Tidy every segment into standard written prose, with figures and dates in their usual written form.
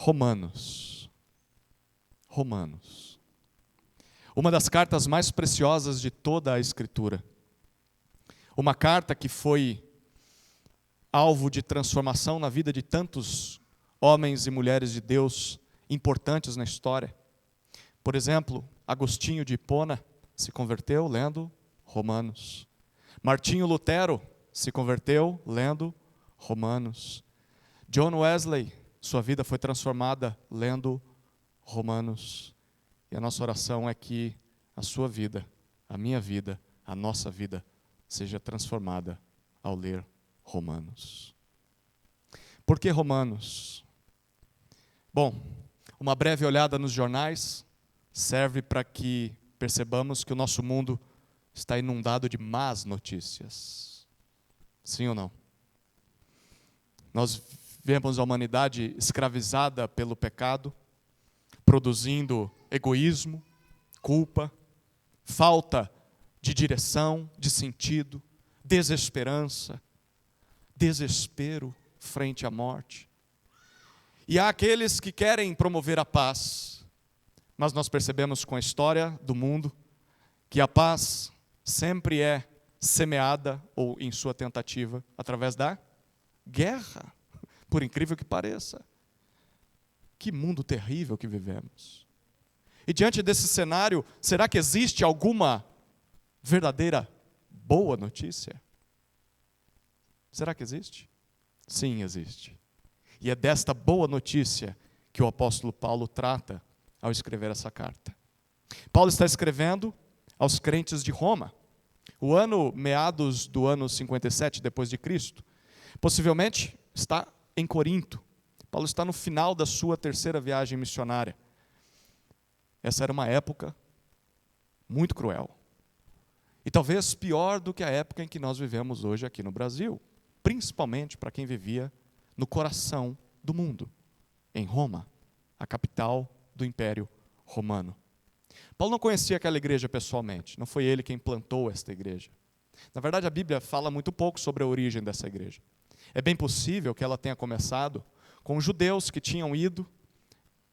Romanos. Romanos. Uma das cartas mais preciosas de toda a Escritura. Uma carta que foi alvo de transformação na vida de tantos homens e mulheres de Deus importantes na história. Por exemplo, Agostinho de Hipona se converteu lendo Romanos. Martinho Lutero se converteu lendo Romanos. John Wesley, sua vida foi transformada lendo Romanos. E a nossa oração é que a sua vida, a minha vida, a nossa vida seja transformada ao ler Romanos. Por que Romanos? Bom, uma breve olhada nos jornais serve para que percebamos que o nosso mundo está inundado de más notícias. Sim ou não? Nós vemos a humanidade escravizada pelo pecado, produzindo egoísmo, culpa, falta de direção, de sentido, desesperança, desespero frente à morte. E há aqueles que querem promover a paz, mas nós percebemos com a história do mundo que a paz sempre é semeada, ou em sua tentativa, através da guerra, por incrível que pareça. Que mundo terrível que vivemos. E diante desse cenário, será que existe alguma verdadeira boa notícia? Será que existe? Sim, existe. E é desta boa notícia que o apóstolo Paulo trata ao escrever essa carta. Paulo está escrevendo aos crentes de Roma. O ano, meados do ano 57 depois de Cristo, possivelmente está em Corinto. Paulo está no final da sua terceira viagem missionária. Essa era uma época muito cruel. E talvez pior do que a época em que nós vivemos hoje aqui no Brasil. Principalmente para quem vivia no coração do mundo, em Roma, a capital do Império Romano. Paulo não conhecia aquela igreja pessoalmente, não foi ele quem plantou esta igreja. Na verdade, a Bíblia fala muito pouco sobre a origem dessa igreja. É bem possível que ela tenha começado com judeus que tinham ido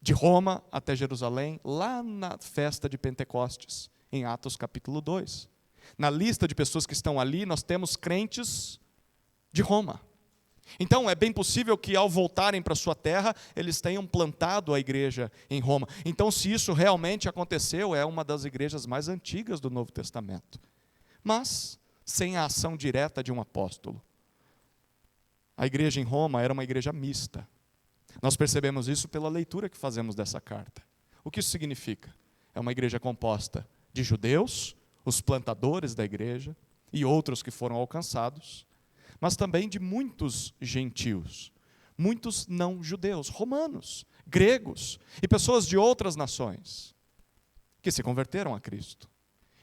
de Roma até Jerusalém, lá na festa de Pentecostes, em Atos capítulo 2. Na lista de pessoas que estão ali, nós temos crentes de Roma. Então, é bem possível que ao voltarem para sua terra, eles tenham plantado a igreja em Roma. Então, se isso realmente aconteceu, é uma das igrejas mais antigas do Novo Testamento. Mas, sem a ação direta de um apóstolo. A igreja em Roma era uma igreja mista. Nós percebemos isso pela leitura que fazemos dessa carta. O que isso significa? É uma igreja composta de judeus, os plantadores da igreja, e outros que foram alcançados, mas também de muitos gentios, muitos não-judeus, romanos, gregos e pessoas de outras nações que se converteram a Cristo.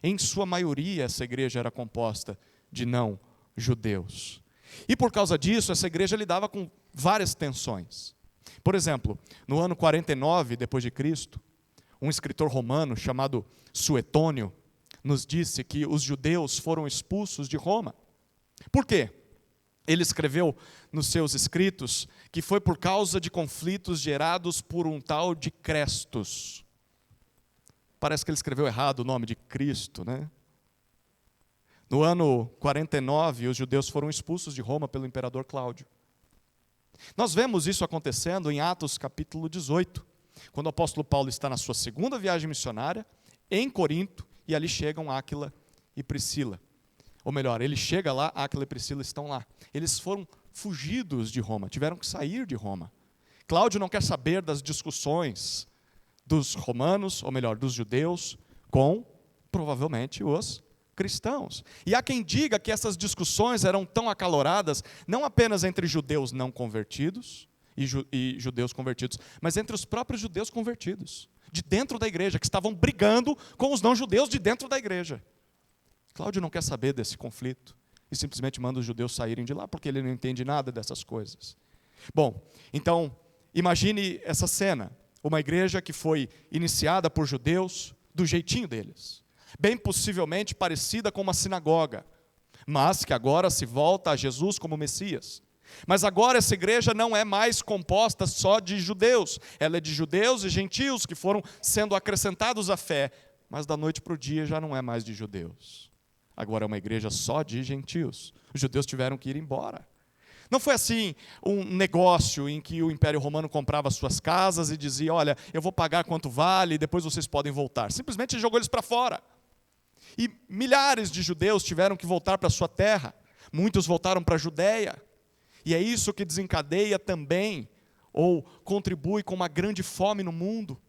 Em sua maioria, essa igreja era composta de não-judeus. E por causa disso, essa igreja lidava com várias tensões. Por exemplo, no ano 49 depois de Cristo, um escritor romano chamado Suetônio nos disse que os judeus foram expulsos de Roma. Por quê? Ele escreveu nos seus escritos que foi por causa de conflitos gerados por um tal de Crestus. Parece que ele escreveu errado o nome de Cristo, né? No ano 49, os judeus foram expulsos de Roma pelo imperador Cláudio. Nós vemos isso acontecendo em Atos capítulo 18, quando o apóstolo Paulo está na sua segunda viagem missionária, em Corinto, e ali chegam Áquila e Priscila. Ou melhor, ele chega lá, Áquila e Priscila estão lá. Eles foram fugidos de Roma, tiveram que sair de Roma. Cláudio não quer saber das discussões dos romanos, ou melhor, dos judeus, com, provavelmente, os cristãos. E há quem diga que essas discussões eram tão acaloradas, não apenas entre judeus não convertidos e judeus convertidos, mas entre os próprios judeus convertidos, de dentro da igreja, que estavam brigando com os não-judeus de dentro da igreja. Cláudio não quer saber desse conflito e simplesmente manda os judeus saírem de lá, porque ele não entende nada dessas coisas. Bom, então, imagine essa cena, uma igreja que foi iniciada por judeus do jeitinho deles, bem possivelmente parecida com uma sinagoga, mas que agora se volta a Jesus como Messias. Mas agora essa igreja não é mais composta só de judeus. Ela é de judeus e gentios que foram sendo acrescentados à fé. Mas da noite para o dia já não é mais de judeus. Agora é uma igreja só de gentios. Os judeus tiveram que ir embora. Não foi assim um negócio em que o Império Romano comprava suas casas e dizia, olha, eu vou pagar quanto vale e depois vocês podem voltar. Simplesmente jogou eles para fora. E milhares de judeus tiveram que voltar para a sua terra. Muitos voltaram para a Judéia. E é isso que desencadeia também, ou contribui com uma grande fome no mundo.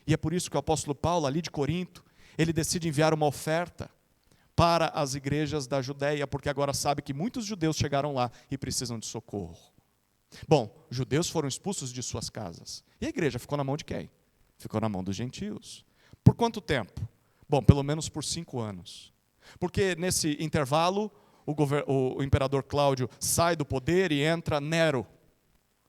E é por isso que o apóstolo Paulo, ali de Corinto, ele decide enviar uma oferta para as igrejas da Judéia, porque agora sabe que muitos judeus chegaram lá e precisam de socorro. Bom, judeus foram expulsos de suas casas. E a igreja ficou na mão de quem? Ficou na mão dos gentios. Por quanto tempo? Bom, pelo menos por 5 anos. Porque nesse intervalo, o imperador Cláudio sai do poder e entra Nero.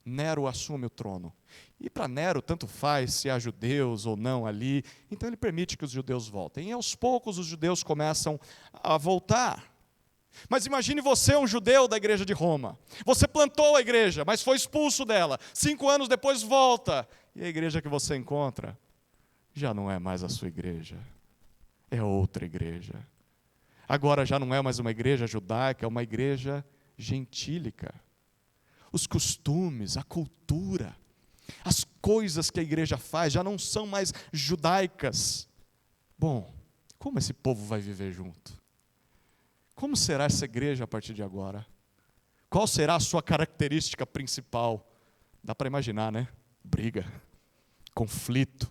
Nero assume o trono. E para Nero, tanto faz se há judeus ou não ali, então ele permite que os judeus voltem. E aos poucos os judeus começam a voltar. Mas imagine você, um judeu da igreja de Roma. Você plantou a igreja, mas foi expulso dela. 5 anos depois volta. E a igreja que você encontra já não é mais a sua igreja. É outra igreja. Agora já não é mais uma igreja judaica, é uma igreja gentílica. Os costumes, a cultura, as coisas que a igreja faz já não são mais judaicas. Bom, como esse povo vai viver junto? Como será essa igreja a partir de agora? Qual será a sua característica principal? Dá para imaginar, né? Briga, conflito,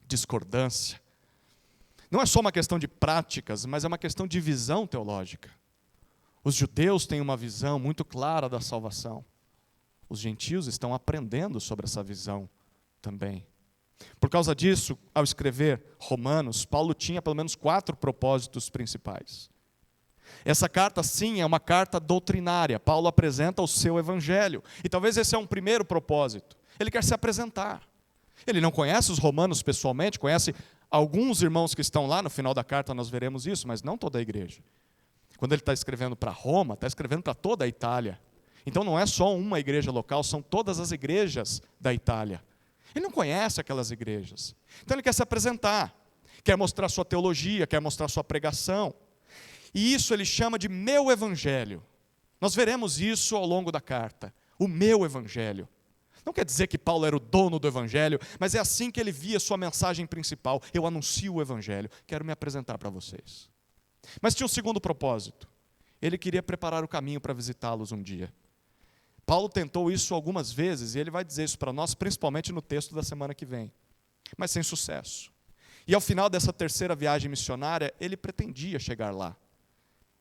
discordância. Não é só uma questão de práticas, mas é uma questão de visão teológica. Os judeus têm uma visão muito clara da salvação. Os gentios estão aprendendo sobre essa visão também. Por causa disso, ao escrever Romanos, Paulo tinha pelo menos 4 propósitos principais. Essa carta, sim, é uma carta doutrinária. Paulo apresenta o seu evangelho. E talvez esse é um primeiro propósito. Ele quer se apresentar. Ele não conhece os romanos pessoalmente, conhece alguns irmãos que estão lá, no final da carta nós veremos isso, mas não toda a igreja. Quando ele está escrevendo para Roma, está escrevendo para toda a Itália. Então não é só uma igreja local, são todas as igrejas da Itália. Ele não conhece aquelas igrejas. Então ele quer se apresentar, quer mostrar sua teologia, quer mostrar sua pregação. E isso ele chama de meu evangelho. Nós veremos isso ao longo da carta. O meu evangelho. Não quer dizer que Paulo era o dono do evangelho, mas é assim que ele via sua mensagem principal. Eu anuncio o evangelho, quero me apresentar para vocês. Mas tinha um segundo propósito. Ele queria preparar o caminho para visitá-los um dia. Paulo tentou isso algumas vezes, e ele vai dizer isso para nós, principalmente no texto da semana que vem. Mas sem sucesso. E ao final dessa terceira viagem missionária, ele pretendia chegar lá.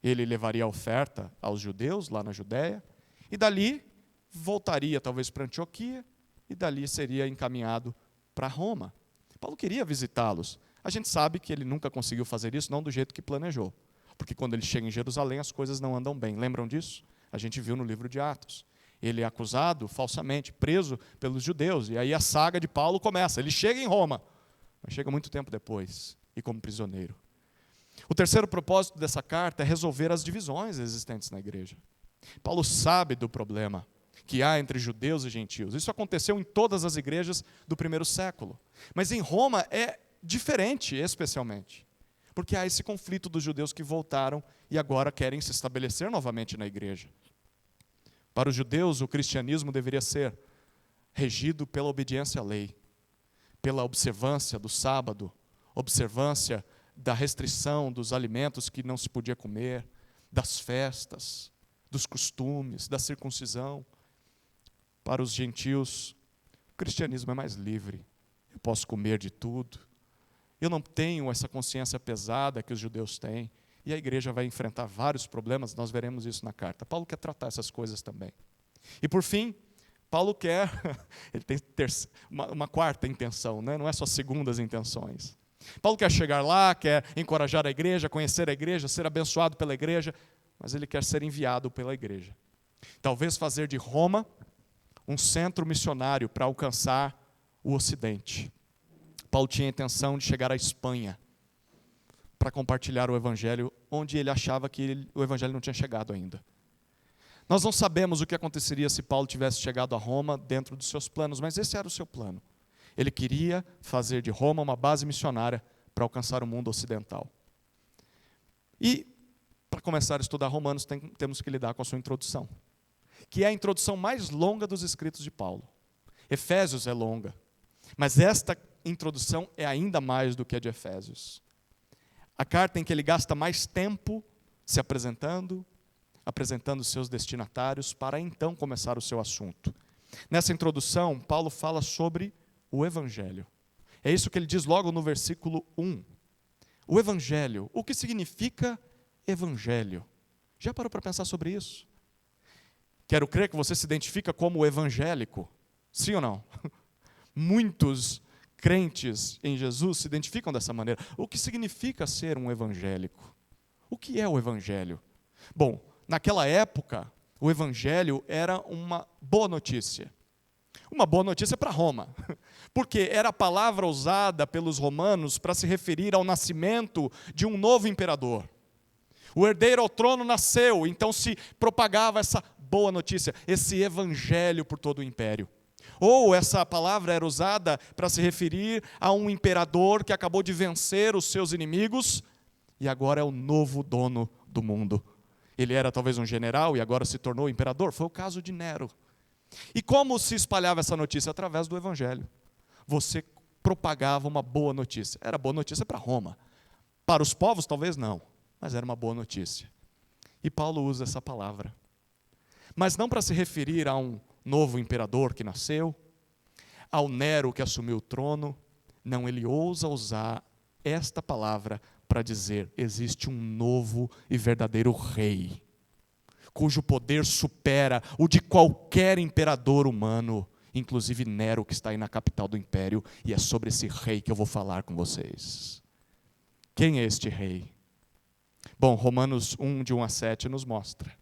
Ele levaria a oferta aos judeus, lá na Judéia, e dali voltaria talvez para Antioquia, e dali seria encaminhado para Roma. Paulo queria visitá-los. A gente sabe que ele nunca conseguiu fazer isso, não do jeito que planejou. Porque quando ele chega em Jerusalém, as coisas não andam bem. Lembram disso? A gente viu no livro de Atos. Ele é acusado falsamente, preso pelos judeus. E aí a saga de Paulo começa. Ele chega em Roma, mas chega muito tempo depois, e como prisioneiro. O terceiro propósito dessa carta é resolver as divisões existentes na igreja. Paulo sabe do problema que há entre judeus e gentios. Isso aconteceu em todas as igrejas do primeiro século. Mas em Roma é diferente, especialmente. Porque há esse conflito dos judeus que voltaram e agora querem se estabelecer novamente na igreja. Para os judeus, o cristianismo deveria ser regido pela obediência à lei, pela observância do sábado, observância da restrição dos alimentos que não se podia comer, das festas, dos costumes, da circuncisão. Para os gentios, o cristianismo é mais livre. Eu posso comer de tudo. Eu não tenho essa consciência pesada que os judeus têm. E a igreja vai enfrentar vários problemas, nós veremos isso na carta. Paulo quer tratar essas coisas também. E por fim, Paulo quer, ele tem uma quarta intenção, né? Não é só segundas intenções. Paulo quer chegar lá, quer encorajar a igreja, conhecer a igreja, ser abençoado pela igreja, mas ele quer ser enviado pela igreja. Talvez fazer de Roma um centro missionário para alcançar o Ocidente. Paulo tinha a intenção de chegar à Espanha para compartilhar o evangelho onde ele achava que o evangelho não tinha chegado ainda. Nós não sabemos o que aconteceria se Paulo tivesse chegado a Roma dentro dos seus planos, mas esse era o seu plano. Ele queria fazer de Roma uma base missionária para alcançar o mundo ocidental. E, para começar a estudar Romanos, temos que lidar com a sua introdução, que é a introdução mais longa dos escritos de Paulo. Efésios é longa, mas esta introdução é ainda mais do que a de Efésios. A carta em que ele gasta mais tempo se apresentando seus destinatários, para então começar o seu assunto. Nessa introdução, Paulo fala sobre o Evangelho. É isso que ele diz logo no versículo 1. O Evangelho. O que significa Evangelho? Já parou para pensar sobre isso? Quero crer que você se identifica como evangélico. Sim ou não? Muitos crentes em Jesus se identificam dessa maneira. O que significa ser um evangélico? O que é o Evangelho? Bom, naquela época, o Evangelho era uma boa notícia. Uma boa notícia para Roma, porque era a palavra usada pelos romanos para se referir ao nascimento de um novo imperador. O herdeiro ao trono nasceu, então se propagava essa boa notícia, esse evangelho por todo o império. Ou essa palavra era usada para se referir a um imperador que acabou de vencer os seus inimigos e agora é o novo dono do mundo. Ele era talvez um general e agora se tornou imperador. Foi o caso de Nero. E como se espalhava essa notícia? Através do Evangelho. Você propagava uma boa notícia. Era boa notícia para Roma. Para os povos, talvez não, mas era uma boa notícia. E Paulo usa essa palavra. Mas não para se referir a um novo imperador que nasceu, ao Nero que assumiu o trono. Não, ele ousa usar esta palavra para dizer: existe um novo e verdadeiro rei, cujo poder supera o de qualquer imperador humano, inclusive Nero, que está aí na capital do império, e é sobre esse rei que eu vou falar com vocês. Quem é este rei? Bom, Romanos 1, de 1 a 7 nos mostra.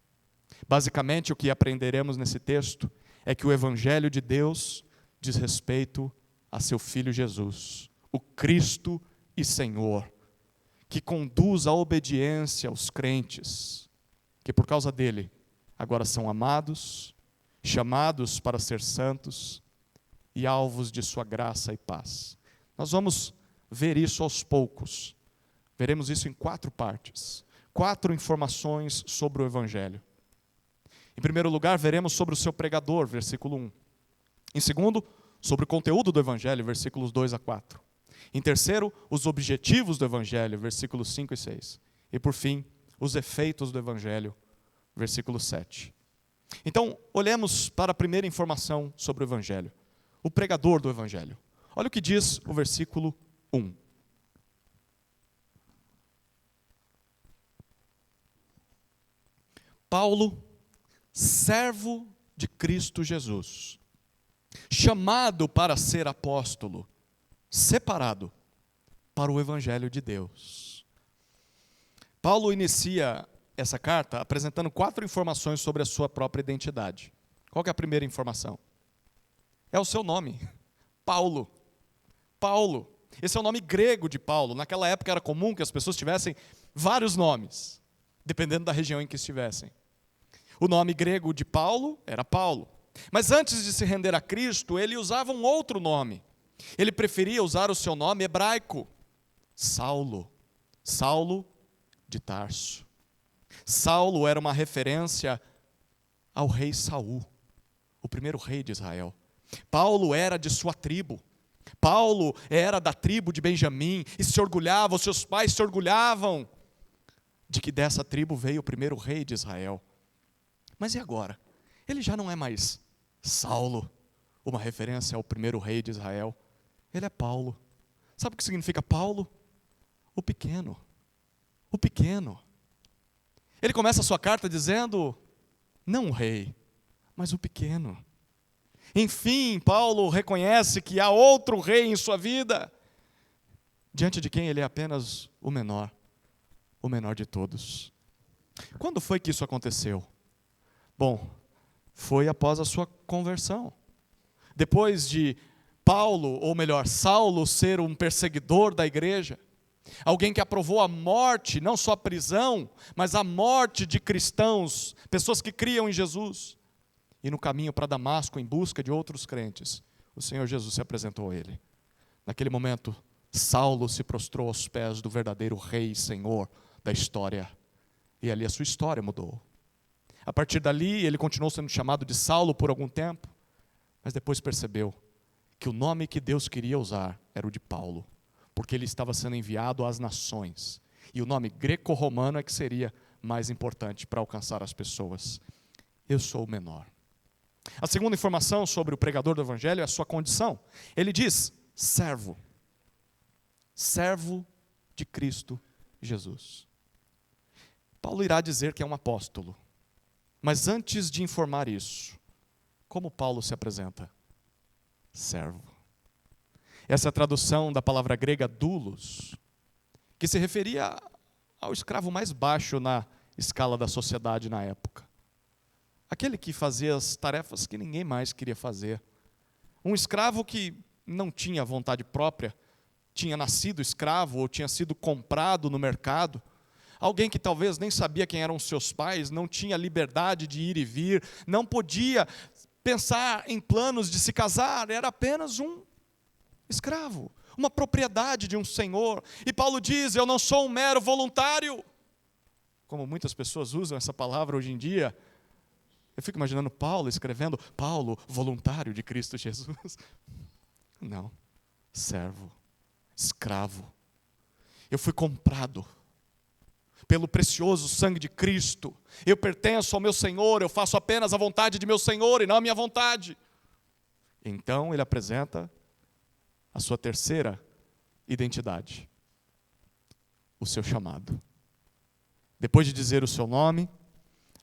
Basicamente, o que aprenderemos nesse texto é que o Evangelho de Deus diz respeito a seu Filho Jesus, o Cristo e Senhor, que conduz à obediência aos crentes, que por causa dele agora são amados, chamados para ser santos e alvos de sua graça e paz. Nós vamos ver isso aos poucos. Veremos isso em 4 partes, 4 informações sobre o Evangelho. Em primeiro lugar, veremos sobre o seu pregador, versículo 1. Em segundo, sobre o conteúdo do Evangelho, versículos 2 a 4. Em terceiro, os objetivos do Evangelho, versículos 5 e 6. E por fim, os efeitos do Evangelho, versículo 7. Então, olhemos para a primeira informação sobre o Evangelho. O pregador do Evangelho. Olha o que diz o versículo 1. Paulo, servo de Cristo Jesus, chamado para ser apóstolo, separado para o Evangelho de Deus. Paulo inicia essa carta apresentando 4 informações sobre a sua própria identidade. Qual que é a primeira informação? É o seu nome, Paulo. Paulo. Esse é o nome grego de Paulo. Naquela época era comum que as pessoas tivessem vários nomes, dependendo da região em que estivessem. O nome grego de Paulo era Paulo. Mas antes de se render a Cristo, ele usava um outro nome. Ele preferia usar o seu nome hebraico, Saulo. Saulo de Tarso. Saulo era uma referência ao rei Saul, o primeiro rei de Israel. Paulo era de sua tribo. Paulo era da tribo de Benjamim e se orgulhava, os seus pais se orgulhavam de que dessa tribo veio o primeiro rei de Israel. Mas e agora? Ele já não é mais Saulo, uma referência ao primeiro rei de Israel. Ele é Paulo. Sabe o que significa Paulo? O pequeno. O pequeno. Ele começa a sua carta dizendo, não o rei, mas o pequeno. Enfim, Paulo reconhece que há outro rei em sua vida, diante de quem ele é apenas o menor de todos. Quando foi que isso aconteceu? Bom, foi após a sua conversão. Depois de Paulo, ou melhor, Saulo ser um perseguidor da igreja, Alguém que aprovou a morte, não só a prisão, mas a morte de cristãos, pessoas que criam em Jesus. E no caminho para Damasco, em busca de outros crentes, o Senhor Jesus se apresentou a ele. Naquele momento, Saulo se prostrou aos pés do verdadeiro Rei e Senhor da história. E ali a sua história mudou. A partir dali, ele continuou sendo chamado de Saulo por algum tempo, mas depois percebeu que o nome que Deus queria usar era o de Paulo, porque ele estava sendo enviado às nações. E o nome greco-romano é que seria mais importante para alcançar as pessoas. Eu sou o menor. A segunda informação sobre o pregador do evangelho é a sua condição. Ele diz, servo. Servo de Cristo Jesus. Paulo irá dizer que é um apóstolo. Mas antes de informar isso, como Paulo se apresenta? Servo. Essa é a tradução da palavra grega doulos, que se referia ao escravo mais baixo na escala da sociedade na época. Aquele que fazia as tarefas que ninguém mais queria fazer. Um escravo que não tinha vontade própria, tinha nascido escravo ou tinha sido comprado no mercado. Alguém que talvez nem sabia quem eram seus pais, não tinha liberdade de ir e vir, não podia pensar em planos de se casar, era apenas um escravo, uma propriedade de um senhor. E Paulo diz, eu não sou um mero voluntário. Como muitas pessoas usam essa palavra hoje em dia, eu fico imaginando Paulo escrevendo, Paulo, voluntário de Cristo Jesus. Não, servo, escravo. Eu fui comprado pelo precioso sangue de Cristo. Eu pertenço ao meu Senhor, eu faço apenas a vontade de meu Senhor e não a minha vontade. Então ele apresenta a sua terceira identidade, o seu chamado. Depois de dizer o seu nome,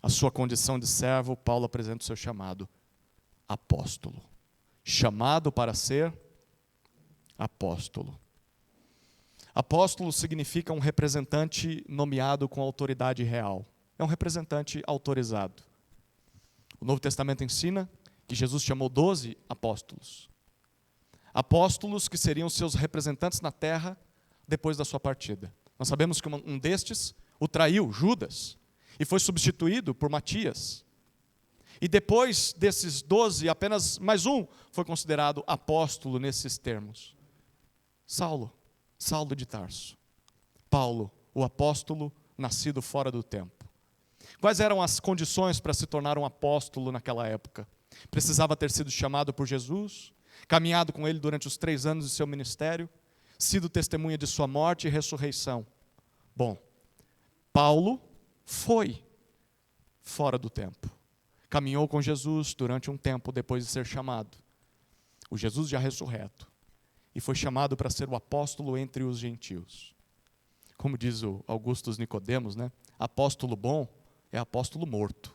a sua condição de servo, Paulo apresenta o seu chamado, apóstolo. Chamado para ser apóstolo. Apóstolo significa um representante nomeado com autoridade real. É um representante autorizado. O Novo Testamento ensina que Jesus chamou 12 apóstolos. Apóstolos que seriam seus representantes na terra depois da sua partida. Nós sabemos que um destes o traiu, Judas, e foi substituído por Matias. E depois desses 12, apenas mais um foi considerado apóstolo nesses termos. Saulo de Tarso. Paulo, o apóstolo nascido fora do tempo. Quais eram as condições para se tornar um apóstolo naquela época? Precisava ter sido chamado por Jesus, caminhado com ele durante os 3 anos de seu ministério, sido testemunha de sua morte e ressurreição. Bom, Paulo foi fora do tempo. Caminhou com Jesus durante um tempo depois de ser chamado. O Jesus já ressurreto. E foi chamado para ser o apóstolo entre os gentios. Como diz o Augustus Nicodemos, né? Apóstolo bom é apóstolo morto.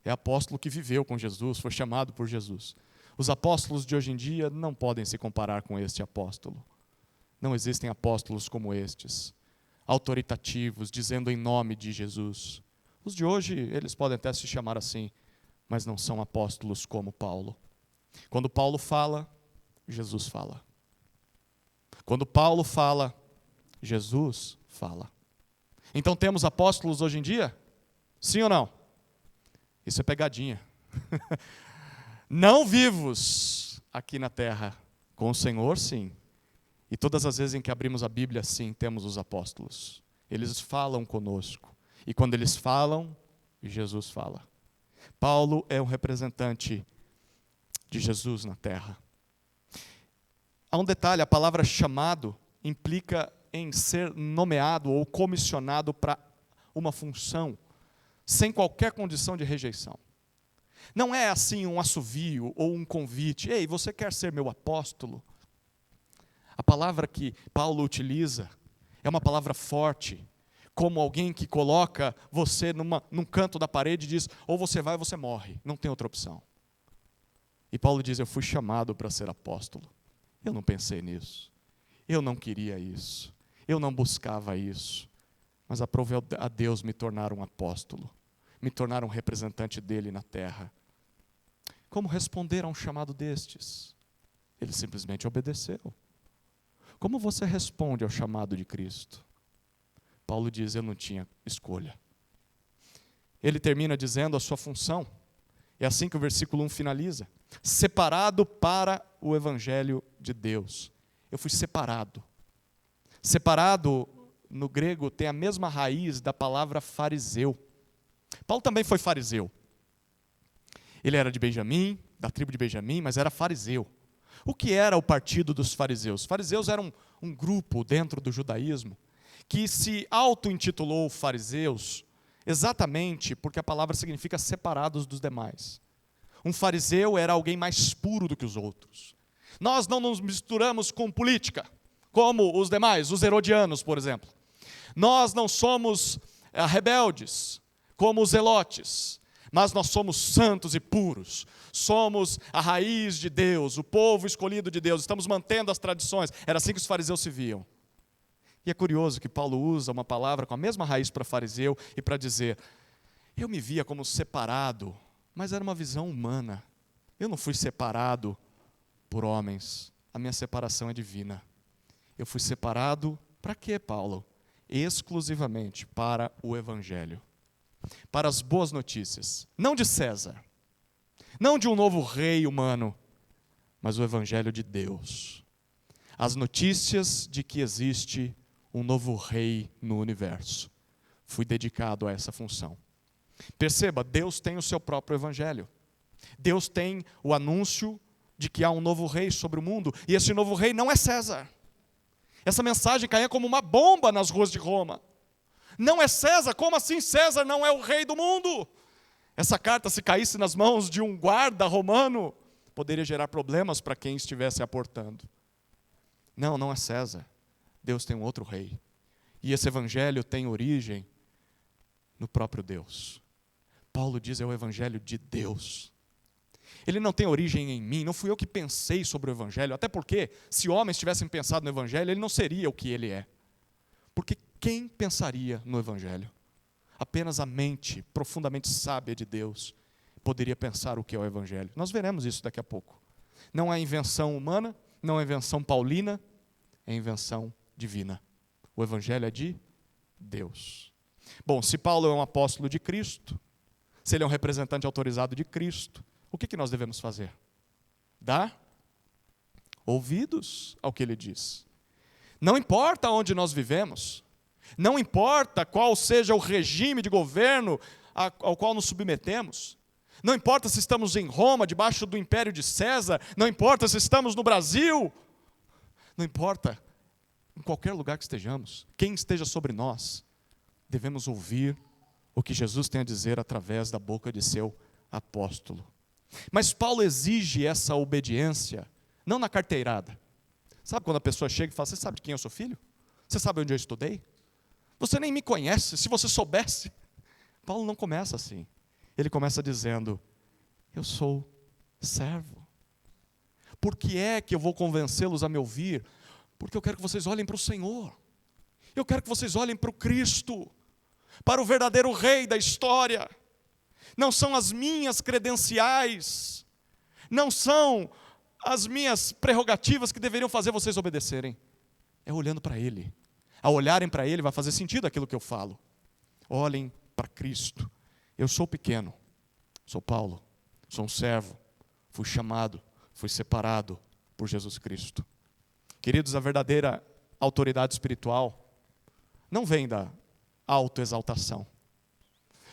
É apóstolo que viveu com Jesus, foi chamado por Jesus. Os apóstolos de hoje em dia não podem se comparar com este apóstolo. Não existem apóstolos como estes, autoritativos, dizendo em nome de Jesus. Os de hoje, eles podem até se chamar assim, mas não são apóstolos como Paulo. Quando Paulo fala, Jesus fala. Quando Paulo fala, Jesus fala. Então temos apóstolos hoje em dia? Sim ou não? Isso é pegadinha. Não vivos aqui na terra. Com o Senhor, sim. E todas as vezes em que abrimos a Bíblia, sim, temos os apóstolos. Eles falam conosco. E quando eles falam, Jesus fala. Paulo é um representante de Jesus na terra. Há um detalhe, a palavra chamado implica em ser nomeado ou comissionado para uma função, sem qualquer condição de rejeição. Não é assim um assovio ou um convite. Ei, você quer ser meu apóstolo? A palavra que Paulo utiliza é uma palavra forte, como alguém que coloca você num canto da parede e diz, ou você vai ou você morre, não tem outra opção. E Paulo diz, eu fui chamado para ser apóstolo. Eu não pensei nisso, eu não queria isso, eu não buscava isso, mas aprovei a Deus me tornar um apóstolo, me tornar um representante dele na terra. Como responder a um chamado destes? Ele simplesmente obedeceu. Como você responde ao chamado de Cristo? Paulo diz, eu não tinha escolha. Ele termina dizendo a sua função. É assim que o versículo 1 finaliza. Separado para o Evangelho de Deus. Eu fui separado. Separado, no grego, tem a mesma raiz da palavra fariseu. Paulo também foi fariseu. Ele era de Benjamim, da tribo de Benjamim, mas era fariseu. O que era o partido dos fariseus? Os fariseus eram um grupo dentro do judaísmo que se auto-intitulou fariseus exatamente porque a palavra significa separados dos demais. Um fariseu era alguém mais puro do que os outros. Nós não nos misturamos com política, como os demais, os herodianos, por exemplo. Nós não somos rebeldes, como os zelotes, mas nós somos santos e puros. Somos a raiz de Deus, o povo escolhido de Deus. Estamos mantendo as tradições. Era assim que os fariseus se viam. E é curioso que Paulo usa uma palavra com a mesma raiz para fariseu e para dizer, eu me via como separado, mas era uma visão humana. Eu não fui separado por homens. A minha separação é divina. Eu fui separado para quê, Paulo? Exclusivamente para o Evangelho. Para as boas notícias. Não de César. Não de um novo rei humano. Mas o Evangelho de Deus. As notícias de que existe um novo rei no universo. Fui dedicado a essa função. Perceba, Deus tem o seu próprio Evangelho. Deus tem o anúncio de que há um novo rei sobre o mundo. E esse novo rei não é César. Essa mensagem caía como uma bomba nas ruas de Roma. Não é César? Como assim César não é o rei do mundo? Essa carta, se caísse nas mãos de um guarda romano, poderia gerar problemas para quem estivesse aportando. Não, não é César. Deus tem um outro rei. E esse evangelho tem origem no próprio Deus. Paulo diz, é o evangelho de Deus. Ele não tem origem em mim, não fui eu que pensei sobre o evangelho, até porque, se homens tivessem pensado no evangelho, ele não seria o que ele é. Porque quem pensaria no evangelho? Apenas a mente profundamente sábia de Deus poderia pensar o que é o evangelho. Nós veremos isso daqui a pouco. Não é invenção humana, não é invenção paulina, é invenção divina. O evangelho é de Deus. Bom, se Paulo é um apóstolo de Cristo, se ele é um representante autorizado de Cristo, o que nós devemos fazer? Dar ouvidos ao que ele diz. Não importa onde nós vivemos, não importa qual seja o regime de governo ao qual nos submetemos, não importa se estamos em Roma, debaixo do império de César, não importa se estamos no Brasil, não importa, em qualquer lugar que estejamos, quem esteja sobre nós, devemos ouvir o que Jesus tem a dizer através da boca de seu apóstolo. Mas Paulo exige essa obediência, não na carteirada. Sabe quando a pessoa chega e fala, você sabe de quem eu sou filho? Você sabe onde eu estudei? Você nem me conhece, se você soubesse. Paulo não começa assim. Ele começa dizendo, eu sou servo. Por que é que eu vou convencê-los a me ouvir? Porque eu quero que vocês olhem para o Senhor. Eu quero que vocês olhem para o Cristo, para o verdadeiro rei da história. Não são as minhas credenciais, não são as minhas prerrogativas que deveriam fazer vocês obedecerem. É olhando para Ele. Ao olharem para Ele vai fazer sentido aquilo que eu falo. Olhem para Cristo. Eu sou pequeno, sou Paulo, sou um servo, fui chamado, fui separado por Jesus Cristo. Queridos, a verdadeira autoridade espiritual não vem da autoexaltação.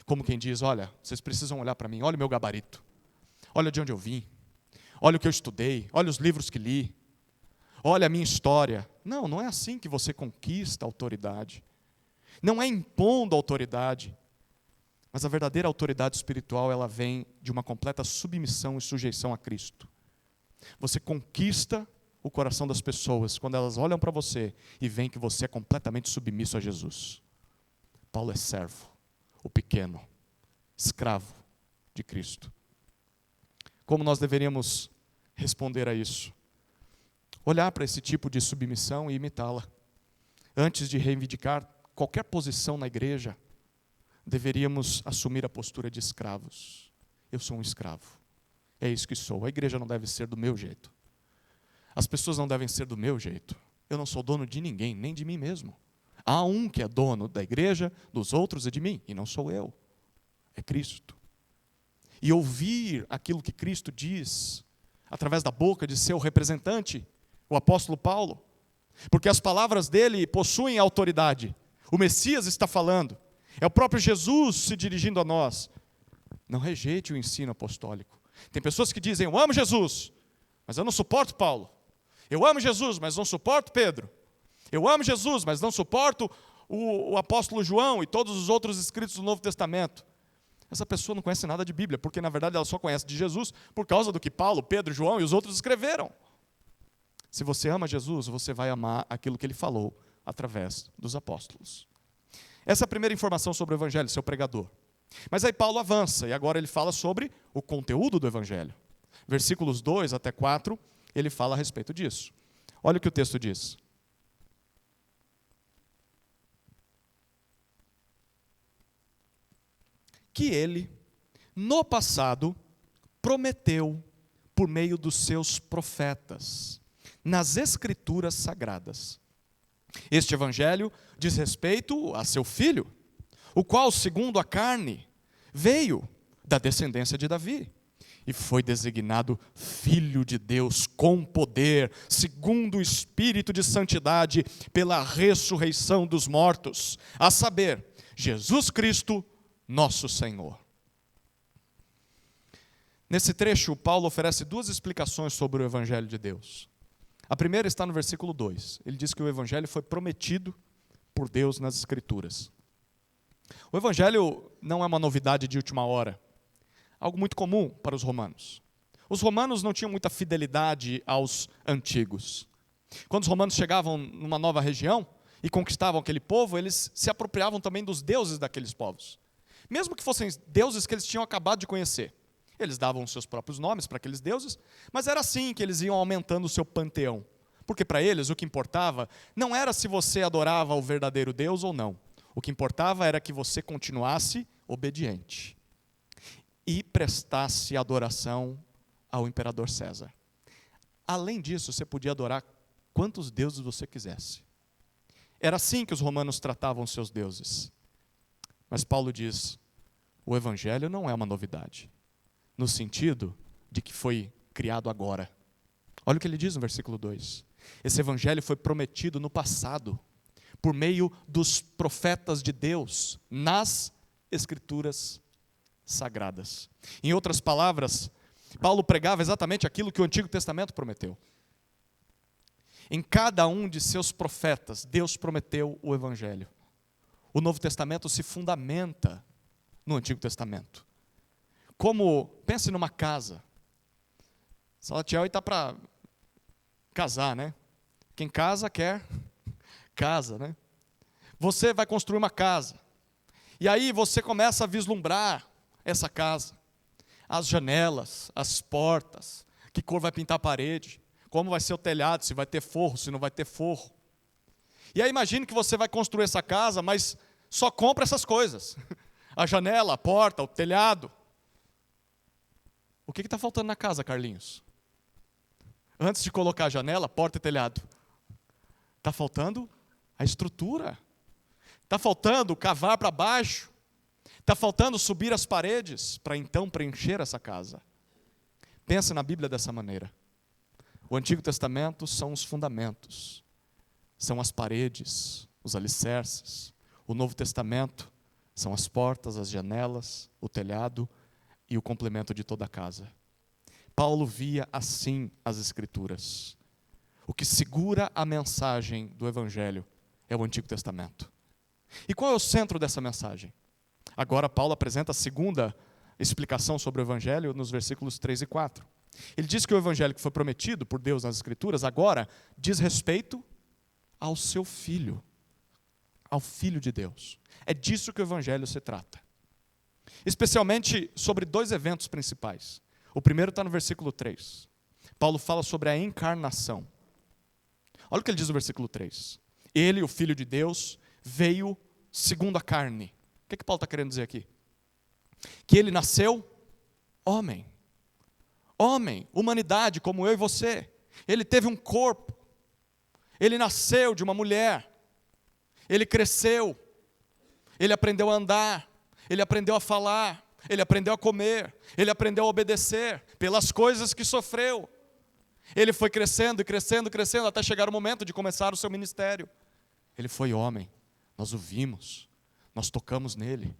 Como quem diz, olha, vocês precisam olhar para mim, olha o meu gabarito, olha de onde eu vim, olha o que eu estudei, olha os livros que li, olha a minha história. Não, não é assim que você conquista a autoridade. Não é impondo a autoridade. Mas a verdadeira autoridade espiritual, ela vem de uma completa submissão e sujeição a Cristo. Você conquista o coração das pessoas quando elas olham para você e veem que você é completamente submisso a Jesus. Paulo é servo, o pequeno, escravo de Cristo. Como nós deveríamos responder a isso? Olhar para esse tipo de submissão e imitá-la. Antes de reivindicar qualquer posição na igreja, deveríamos assumir a postura de escravos. Eu sou um escravo. É isso que sou. A igreja não deve ser do meu jeito. As pessoas não devem ser do meu jeito. Eu não sou dono de ninguém, nem de mim mesmo. Há um que é dono da igreja, dos outros e de mim, e não sou eu. É Cristo. E ouvir aquilo que Cristo diz, através da boca de seu representante, o apóstolo Paulo, porque as palavras dele possuem autoridade. O Messias está falando, é o próprio Jesus se dirigindo a nós. Não rejeite o ensino apostólico. Tem pessoas que dizem, eu amo Jesus, mas eu não suporto Paulo. Eu amo Jesus, mas não suporto Pedro. Eu amo Jesus, mas não suporto o apóstolo João e todos os outros escritos do Novo Testamento. Essa pessoa não conhece nada de Bíblia, porque na verdade ela só conhece de Jesus por causa do que Paulo, Pedro, João e os outros escreveram. Se você ama Jesus, você vai amar aquilo que ele falou através dos apóstolos. Essa é a primeira informação sobre o Evangelho, seu pregador. Mas aí Paulo avança, e agora ele fala sobre o conteúdo do Evangelho. Versículos 2 até 4, ele fala a respeito disso. Olha o que o texto diz. Que ele, no passado, prometeu por meio dos seus profetas, nas Escrituras Sagradas. Este Evangelho diz respeito a seu filho, o qual, segundo a carne, veio da descendência de Davi, e foi designado Filho de Deus com poder, segundo o Espírito de santidade, pela ressurreição dos mortos, a saber, Jesus Cristo, nosso Senhor. Nesse trecho, Paulo oferece duas explicações sobre o Evangelho de Deus. A primeira está no versículo 2. Ele diz que o Evangelho foi prometido por Deus nas Escrituras. O Evangelho não é uma novidade de última hora, algo muito comum para os romanos. Os romanos não tinham muita fidelidade aos antigos. Quando os romanos chegavam numa nova região e conquistavam aquele povo, eles se apropriavam também dos deuses daqueles povos. Mesmo que fossem deuses que eles tinham acabado de conhecer. Eles davam os seus próprios nomes para aqueles deuses, mas era assim que eles iam aumentando o seu panteão. Porque para eles o que importava não era se você adorava o verdadeiro Deus ou não. O que importava era que você continuasse obediente e prestasse adoração ao imperador César. Além disso, você podia adorar quantos deuses você quisesse. Era assim que os romanos tratavam os seus deuses. Mas Paulo diz, o Evangelho não é uma novidade, no sentido de que foi criado agora. Olha o que ele diz no versículo 2. Esse Evangelho foi prometido no passado, por meio dos profetas de Deus, nas Escrituras Sagradas. Em outras palavras, Paulo pregava exatamente aquilo que o Antigo Testamento prometeu. Em cada um de seus profetas, Deus prometeu o Evangelho. O Novo Testamento se fundamenta no Antigo Testamento. Como, pense numa casa. Salatiel está para casar, né? Quem casa quer casa, né? Você vai construir uma casa. E aí você começa a vislumbrar essa casa. As janelas, as portas, que cor vai pintar a parede, como vai ser o telhado, se vai ter forro, se não vai ter forro. E aí imagine que você vai construir essa casa, mas só compra essas coisas. A janela, a porta, o telhado. O que está faltando na casa, Carlinhos? Antes de colocar a janela, porta e telhado. Está faltando a estrutura. Está faltando cavar para baixo. Está faltando subir as paredes para então preencher essa casa. Pensa na Bíblia dessa maneira. O Antigo Testamento são os fundamentos. São as paredes, os alicerces. O Novo Testamento são as portas, as janelas, o telhado e o complemento de toda a casa. Paulo via assim as Escrituras. O que segura a mensagem do Evangelho é o Antigo Testamento. E qual é o centro dessa mensagem? Agora Paulo apresenta a segunda explicação sobre o Evangelho nos versículos 3 e 4. Ele diz que o Evangelho que foi prometido por Deus nas Escrituras agora diz respeito ao seu Filho, ao Filho de Deus. É disso que o Evangelho se trata. Especialmente sobre dois eventos principais. O primeiro está no versículo 3. Paulo fala sobre a encarnação. Olha o que ele diz no versículo 3. Ele, o Filho de Deus, veio segundo a carne. O que Paulo está querendo dizer aqui? Que ele nasceu homem. Homem, humanidade, como eu e você. Ele teve um corpo. Ele nasceu de uma mulher. Ele cresceu. Ele aprendeu a andar. Ele aprendeu a falar. Ele aprendeu a comer. Ele aprendeu a obedecer pelas coisas que sofreu. Ele foi crescendo e crescendo, crescendo, até chegar o momento de começar o seu ministério. Ele foi homem. Nós o vimos. Nós tocamos nele.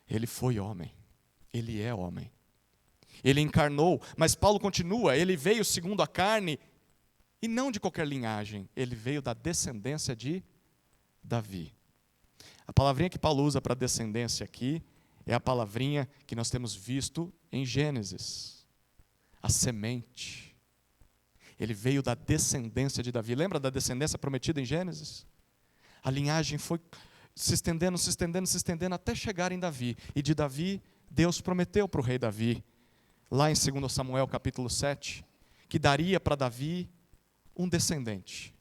Ele foi homem. Ele é homem. Ele encarnou, mas Paulo continua, ele veio segundo a carne, e não de qualquer linhagem, ele veio da descendência de Davi. A palavrinha que Paulo usa para descendência aqui, é a palavrinha que nós temos visto em Gênesis, a semente. Ele veio da descendência de Davi. Lembra da descendência prometida em Gênesis? A linhagem foi se estendendo, se estendendo, se estendendo, até chegar em Davi. E de Davi, Deus prometeu para o rei Davi, lá em 2 Samuel capítulo 7, que daria para Davi um descendente,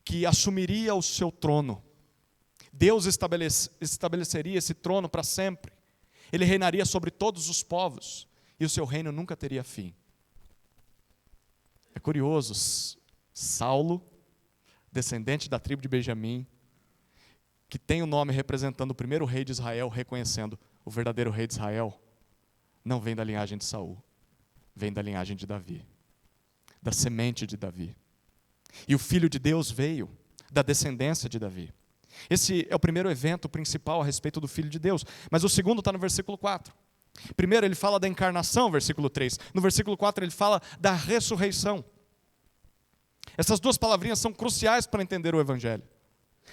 que assumiria o seu trono. Deus estabeleceria esse trono para sempre. Ele reinaria sobre todos os povos, e o seu reino nunca teria fim. É curioso, Saulo, descendente da tribo de Benjamim, que tem o nome representando o primeiro rei de Israel, reconhecendo o verdadeiro rei de Israel, não vem da linhagem de Saul, vem da linhagem de Davi, da semente de Davi. E o Filho de Deus veio da descendência de Davi. Esse é o primeiro evento principal a respeito do Filho de Deus, mas o segundo está no versículo 4. Primeiro ele fala da encarnação, versículo 3. No versículo 4 ele fala da ressurreição. Essas duas palavrinhas são cruciais para entender o Evangelho.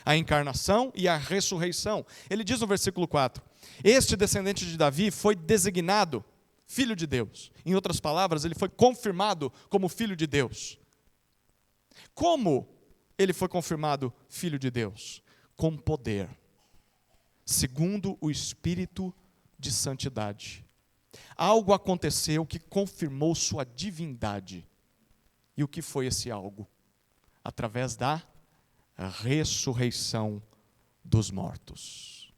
A encarnação e a ressurreição. Ele diz no versículo 4, este descendente de Davi foi designado Filho de Deus. Em outras palavras, ele foi confirmado como Filho de Deus. Como ele foi confirmado Filho de Deus? Com poder, segundo o Espírito de santidade. Algo aconteceu que confirmou sua divindade. E o que foi esse algo? Através da ressurreição dos mortos.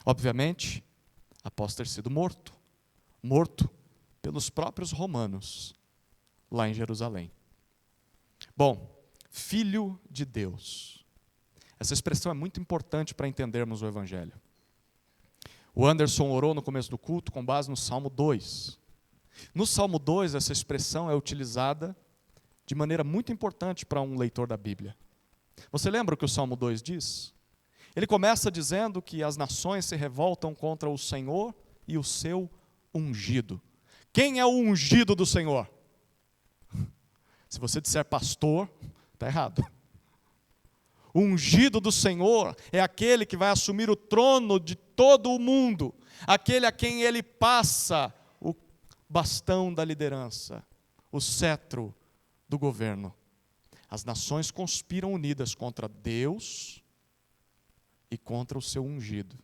Obviamente, após ter sido morto pelos próprios romanos, lá em Jerusalém. Bom, Filho de Deus. Essa expressão é muito importante para entendermos o Evangelho. O Anderson orou no começo do culto com base no Salmo 2. No Salmo 2, essa expressão é utilizada de maneira muito importante para um leitor da Bíblia. Você lembra o que o Salmo 2 diz? Ele começa dizendo que as nações se revoltam contra o Senhor e o seu ungido. Quem é o ungido do Senhor? Se você disser pastor, está errado. O ungido do Senhor é aquele que vai assumir o trono de todo o mundo, aquele a quem ele passa o bastão da liderança, o cetro do governo. As nações conspiram unidas contra Deus e contra o seu ungido.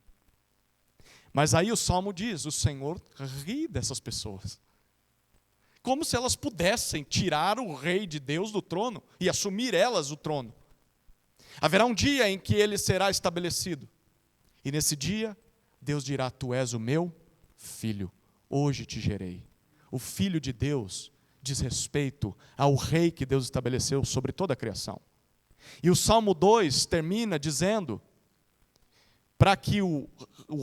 Mas aí o Salmo diz, o Senhor ri dessas pessoas. Como se elas pudessem tirar o rei de Deus do trono e assumir elas o trono. Haverá um dia em que ele será estabelecido. E nesse dia, Deus dirá, tu és o meu filho, hoje te gerei. O Filho de Deus diz respeito ao rei que Deus estabeleceu sobre toda a criação. E o Salmo 2 termina dizendo, para que o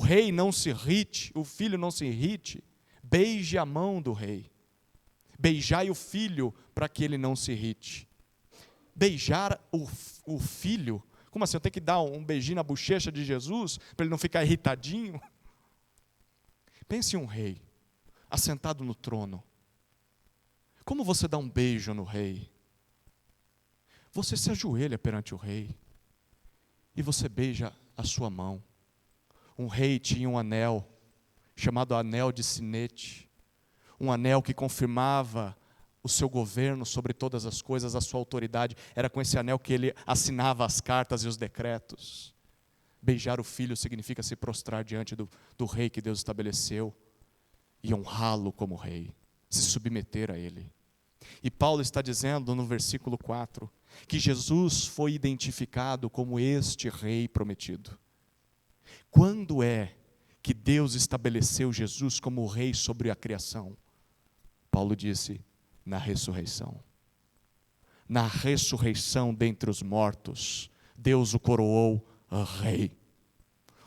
rei não se irrite, o filho não se irrite, beije a mão do rei. Beijai o filho para que ele não se irrite. Beijar o filho, como assim? Eu tenho que dar um beijinho na bochecha de Jesus para ele não ficar irritadinho? Pense em um rei, assentado no trono. Como você dá um beijo no rei? Você se ajoelha perante o rei e você beija a sua mão. Um rei tinha um anel, chamado anel de sinete, um anel que confirmava o seu governo sobre todas as coisas, a sua autoridade. Era com esse anel que ele assinava as cartas e os decretos. Beijar o filho significa se prostrar diante do rei que Deus estabeleceu e honrá-lo como rei, se submeter a ele. E Paulo está dizendo no versículo 4 que Jesus foi identificado como este rei prometido. Quando é que Deus estabeleceu Jesus como rei sobre a criação? Paulo disse, na ressurreição. na ressurreição dentre os mortos, Deus o coroou rei.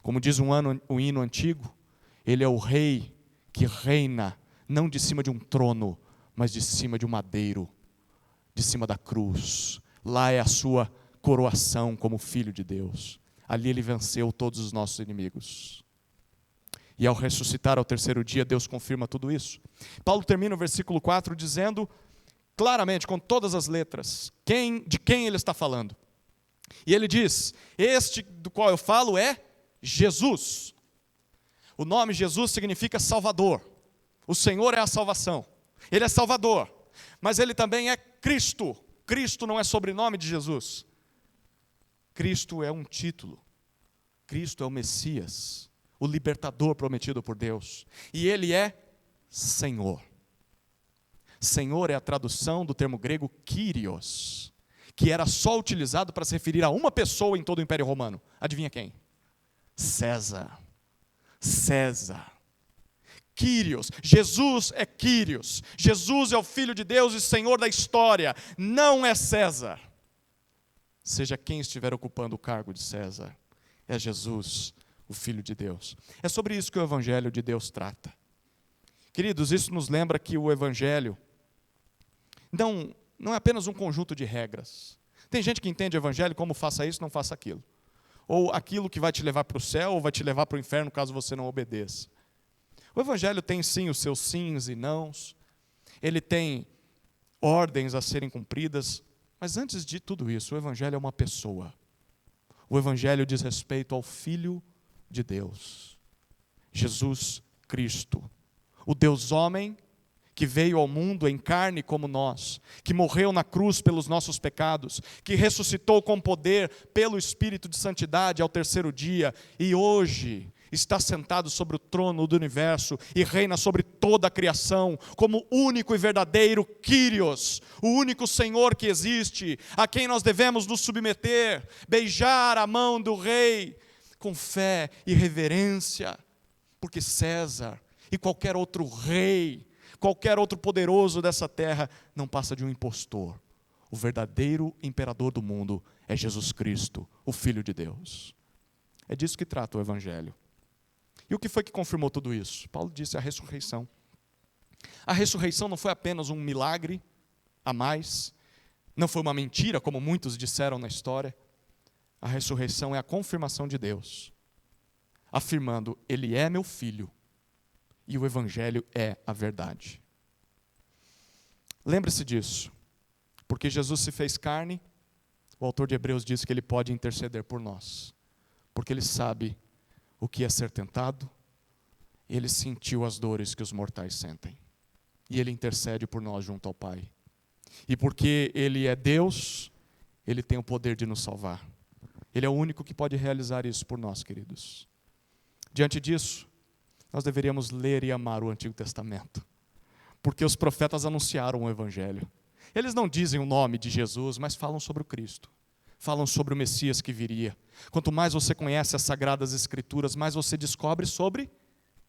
Como diz o hino antigo, ele é o rei que reina, não de cima de um trono, mas de cima de um madeiro, de cima da cruz. Lá é a sua coroação como filho de Deus. Ali ele venceu todos os nossos inimigos. E ao ressuscitar ao terceiro dia, Deus confirma tudo isso. Paulo termina o versículo 4 dizendo claramente, com todas as letras, de quem ele está falando. E ele diz: este do qual eu falo é Jesus. O nome Jesus significa Salvador. O Senhor é a salvação. Ele é Salvador, mas ele também é Cristo. Cristo não é sobrenome de Jesus. Cristo é um título. Cristo é o Messias, o libertador prometido por Deus. E ele é Senhor. Senhor é a tradução do termo grego Kyrios, que era só utilizado para se referir a uma pessoa em todo o Império Romano. Adivinha quem? César. César. Kyrios. Jesus é Kyrios. Jesus é o Filho de Deus e Senhor da história. Não é César. Seja quem estiver ocupando o cargo de César, é Jesus, o Filho de Deus. É sobre isso que o Evangelho de Deus trata. Queridos, isso nos lembra que o Evangelho não é apenas um conjunto de regras. Tem gente que entende o Evangelho como faça isso, não faça aquilo. Ou aquilo que vai te levar para o céu, ou vai te levar para o inferno caso você não obedeça. O Evangelho tem sim os seus sims e nãos. Ele tem ordens a serem cumpridas. Mas antes de tudo isso, o Evangelho é uma pessoa. O Evangelho diz respeito ao Filho de Deus, Jesus Cristo, o Deus homem que veio ao mundo em carne como nós, que morreu na cruz pelos nossos pecados, que ressuscitou com poder pelo Espírito de santidade ao terceiro dia, e hoje está sentado sobre o trono do universo e reina sobre toda a criação, como único e verdadeiro Kyrios, o único Senhor que existe, a quem nós devemos nos submeter, beijar a mão do rei, com fé e reverência, porque César e qualquer outro rei, qualquer outro poderoso dessa terra, não passa de um impostor. O verdadeiro imperador do mundo é Jesus Cristo, o Filho de Deus. É disso que trata o Evangelho. E o que foi que confirmou tudo isso? Paulo disse: a ressurreição. A ressurreição não foi apenas um milagre a mais, não foi uma mentira, como muitos disseram na história. A ressurreição é a confirmação de Deus, afirmando: Ele é meu Filho, e o Evangelho é a verdade. Lembre-se disso, porque Jesus se fez carne, o autor de Hebreus diz que Ele pode interceder por nós, porque Ele sabe o que é ser tentado, Ele sentiu as dores que os mortais sentem, e Ele intercede por nós junto ao Pai. E porque Ele é Deus, Ele tem o poder de nos salvar. Ele é o único que pode realizar isso por nós, queridos. Diante disso, nós deveríamos ler e amar o Antigo Testamento, porque os profetas anunciaram o Evangelho. Eles não dizem o nome de Jesus, mas falam sobre o Cristo. Falam sobre o Messias que viria. Quanto mais você conhece as Sagradas Escrituras, mais você descobre sobre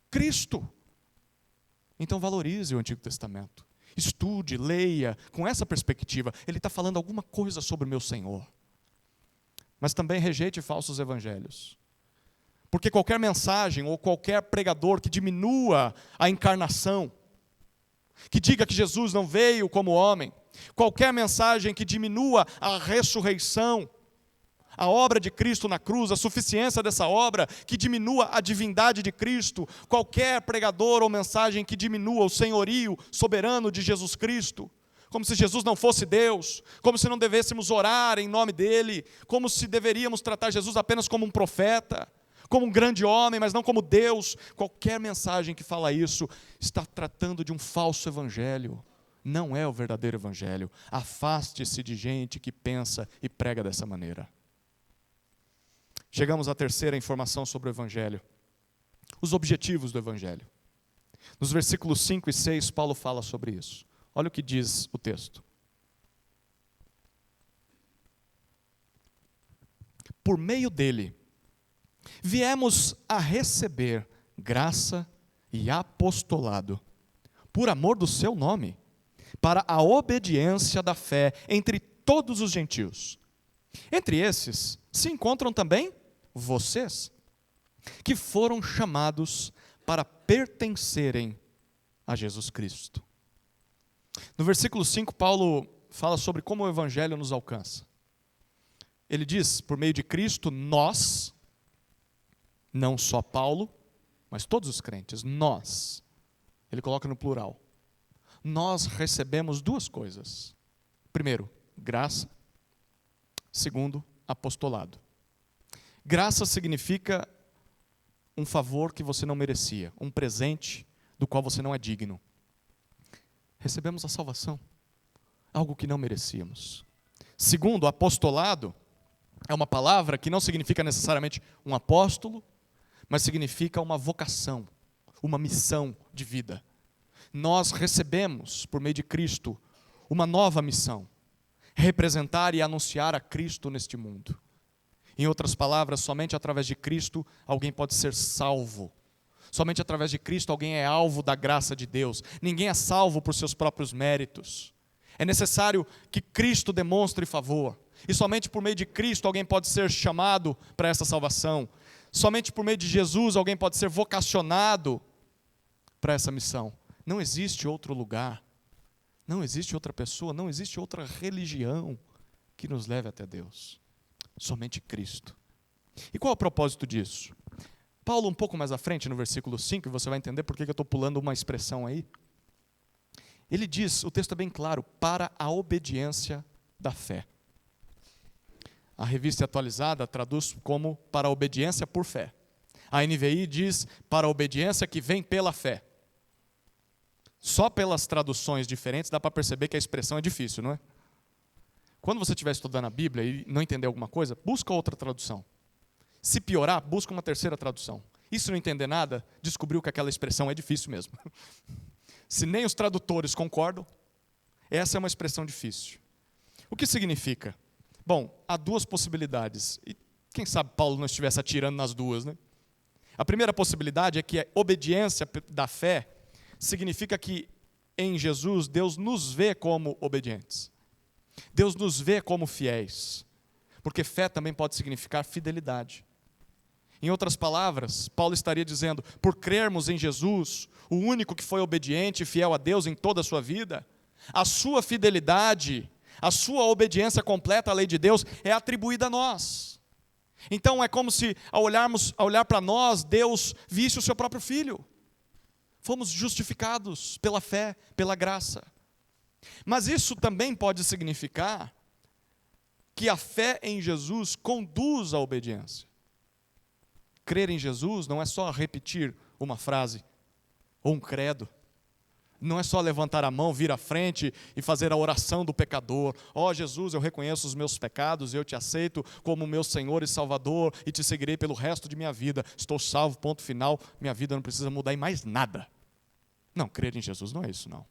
Cristo. Então valorize o Antigo Testamento. Estude, leia, com essa perspectiva. Ele está falando alguma coisa sobre o meu Senhor. Mas também rejeite falsos evangelhos. Porque qualquer mensagem ou qualquer pregador que diminua a encarnação, que diga que Jesus não veio como homem, qualquer mensagem que diminua a ressurreição, a obra de Cristo na cruz, a suficiência dessa obra, que diminua a divindade de Cristo, qualquer pregador ou mensagem que diminua o senhorio soberano de Jesus Cristo, como se Jesus não fosse Deus, como se não devêssemos orar em nome dEle, como se deveríamos tratar Jesus apenas como um profeta, como um grande homem, mas não como Deus. Qualquer mensagem que fala isso está tratando de um falso evangelho. Não é o verdadeiro evangelho. Afaste-se de gente que pensa e prega dessa maneira. Chegamos à terceira informação sobre o evangelho. Os objetivos do evangelho. Nos versículos 5 e 6, Paulo fala sobre isso. Olha o que diz o texto. Por meio dele, viemos a receber graça e apostolado, por amor do seu nome, para a obediência da fé entre todos os gentios. Entre esses se encontram também vocês, que foram chamados para pertencerem a Jesus Cristo. No versículo 5, Paulo fala sobre como o Evangelho nos alcança. Ele diz, por meio de Cristo, nós, não só Paulo, mas todos os crentes, nós, ele coloca no plural, nós recebemos duas coisas. Primeiro, graça. Segundo, apostolado. Graça significa um favor que você não merecia, um presente do qual você não é digno. Recebemos a salvação, algo que não merecíamos. Segundo, apostolado é uma palavra que não significa necessariamente um apóstolo, mas significa uma vocação, uma missão de vida. Nós recebemos, por meio de Cristo, uma nova missão: representar e anunciar a Cristo neste mundo. Em outras palavras, somente através de Cristo alguém pode ser salvo. Somente através de Cristo alguém é alvo da graça de Deus. Ninguém é salvo por seus próprios méritos. É necessário que Cristo demonstre favor. E somente por meio de Cristo alguém pode ser chamado para essa salvação. Somente por meio de Jesus alguém pode ser vocacionado para essa missão. Não existe outro lugar, não existe outra pessoa, não existe outra religião que nos leve até Deus. Somente Cristo. E qual é o propósito disso? Paulo, um pouco mais à frente, no versículo 5, você vai entender por que eu estou pulando uma expressão aí. Ele diz, o texto é bem claro, para a obediência da fé. A Revista Atualizada traduz como para a obediência por fé. A NVI diz para a obediência que vem pela fé. Só pelas traduções diferentes dá para perceber que a expressão é difícil, não é? Quando você estiver estudando a Bíblia e não entender alguma coisa, busca outra tradução. Se piorar, busca uma terceira tradução. E se não entender nada, descobriu que aquela expressão é difícil mesmo. Se nem os tradutores concordam, essa é uma expressão difícil. O que significa? Bom, há duas possibilidades. E quem sabe Paulo não estivesse atirando nas duas, né? A primeira possibilidade é que a obediência da fé significa que em Jesus Deus nos vê como obedientes. Deus nos vê como fiéis. Porque fé também pode significar fidelidade. Em outras palavras, Paulo estaria dizendo, por crermos em Jesus, o único que foi obediente e fiel a Deus em toda a sua vida, a sua fidelidade, a sua obediência completa à lei de Deus é atribuída a nós. Então é como se ao olhar para nós, Deus visse o seu próprio Filho. Fomos justificados pela fé, pela graça. Mas isso também pode significar que a fé em Jesus conduz à obediência. Crer em Jesus não é só repetir uma frase ou um credo. Não é só levantar a mão, vir à frente e fazer a oração do pecador. Ó Jesus, eu reconheço os meus pecados, eu te aceito como meu Senhor e Salvador e te seguirei pelo resto de minha vida. Estou salvo, ponto final, minha vida não precisa mudar em mais nada. Não, crer em Jesus não é isso não.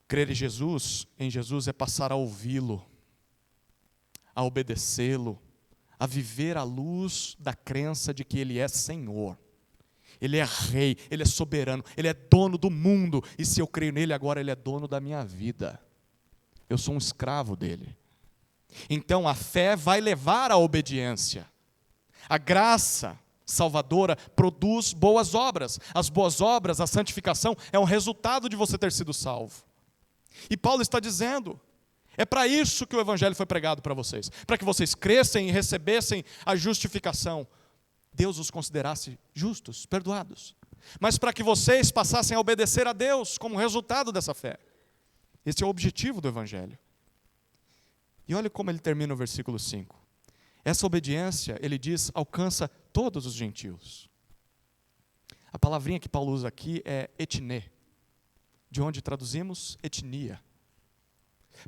Crer em Jesus é passar a ouvi-lo, a obedecê-lo, a viver à luz da crença de que Ele é Senhor. Ele é Rei, Ele é soberano, Ele é dono do mundo. E se eu creio nele agora, Ele é dono da minha vida. Eu sou um escravo dEle. Então a fé vai levar à obediência. A graça salvadora produz boas obras. As boas obras, a santificação, é um resultado de você ter sido salvo. E Paulo está dizendo, é para isso que o Evangelho foi pregado para vocês. Para que vocês crescem e recebessem a justificação. Deus os considerasse justos, perdoados. Mas para que vocês passassem a obedecer a Deus como resultado dessa fé. Esse é o objetivo do Evangelho. E olha como ele termina o versículo 5. Essa obediência, ele diz, alcança todos os gentios. A palavrinha que Paulo usa aqui é etnê, de onde traduzimos etnia.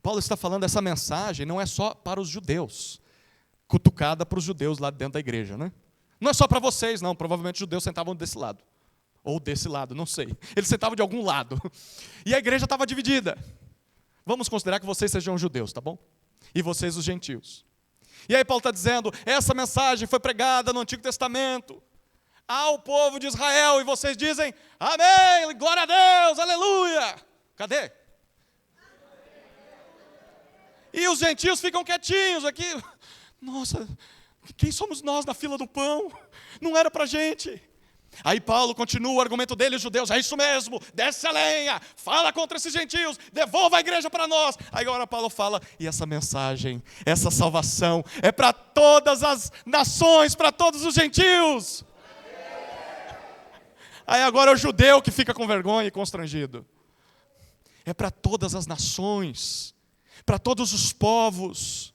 Paulo está falando essa mensagem não é só para os judeus, cutucada para os judeus lá dentro da igreja, né? Não é só para vocês, não. Provavelmente os judeus sentavam desse lado. Ou desse lado, não sei. Eles sentavam de algum lado. E a igreja estava dividida. Vamos considerar que vocês sejam judeus, tá bom? E vocês os gentios. E aí Paulo está dizendo, essa mensagem foi pregada no Antigo Testamento ao povo de Israel. E vocês dizem, amém, glória a Deus, aleluia. Cadê? E os gentios ficam quietinhos aqui. Nossa, quem somos nós na fila do pão? Não era para gente. Aí Paulo continua o argumento dele, os judeus, é isso mesmo, desce a lenha, fala contra esses gentios, devolva a igreja para nós. Aí agora Paulo fala, e essa mensagem, essa salvação é para todas as nações, para todos os gentios. Aí agora é o judeu que fica com vergonha e constrangido. É para todas as nações, para todos os povos.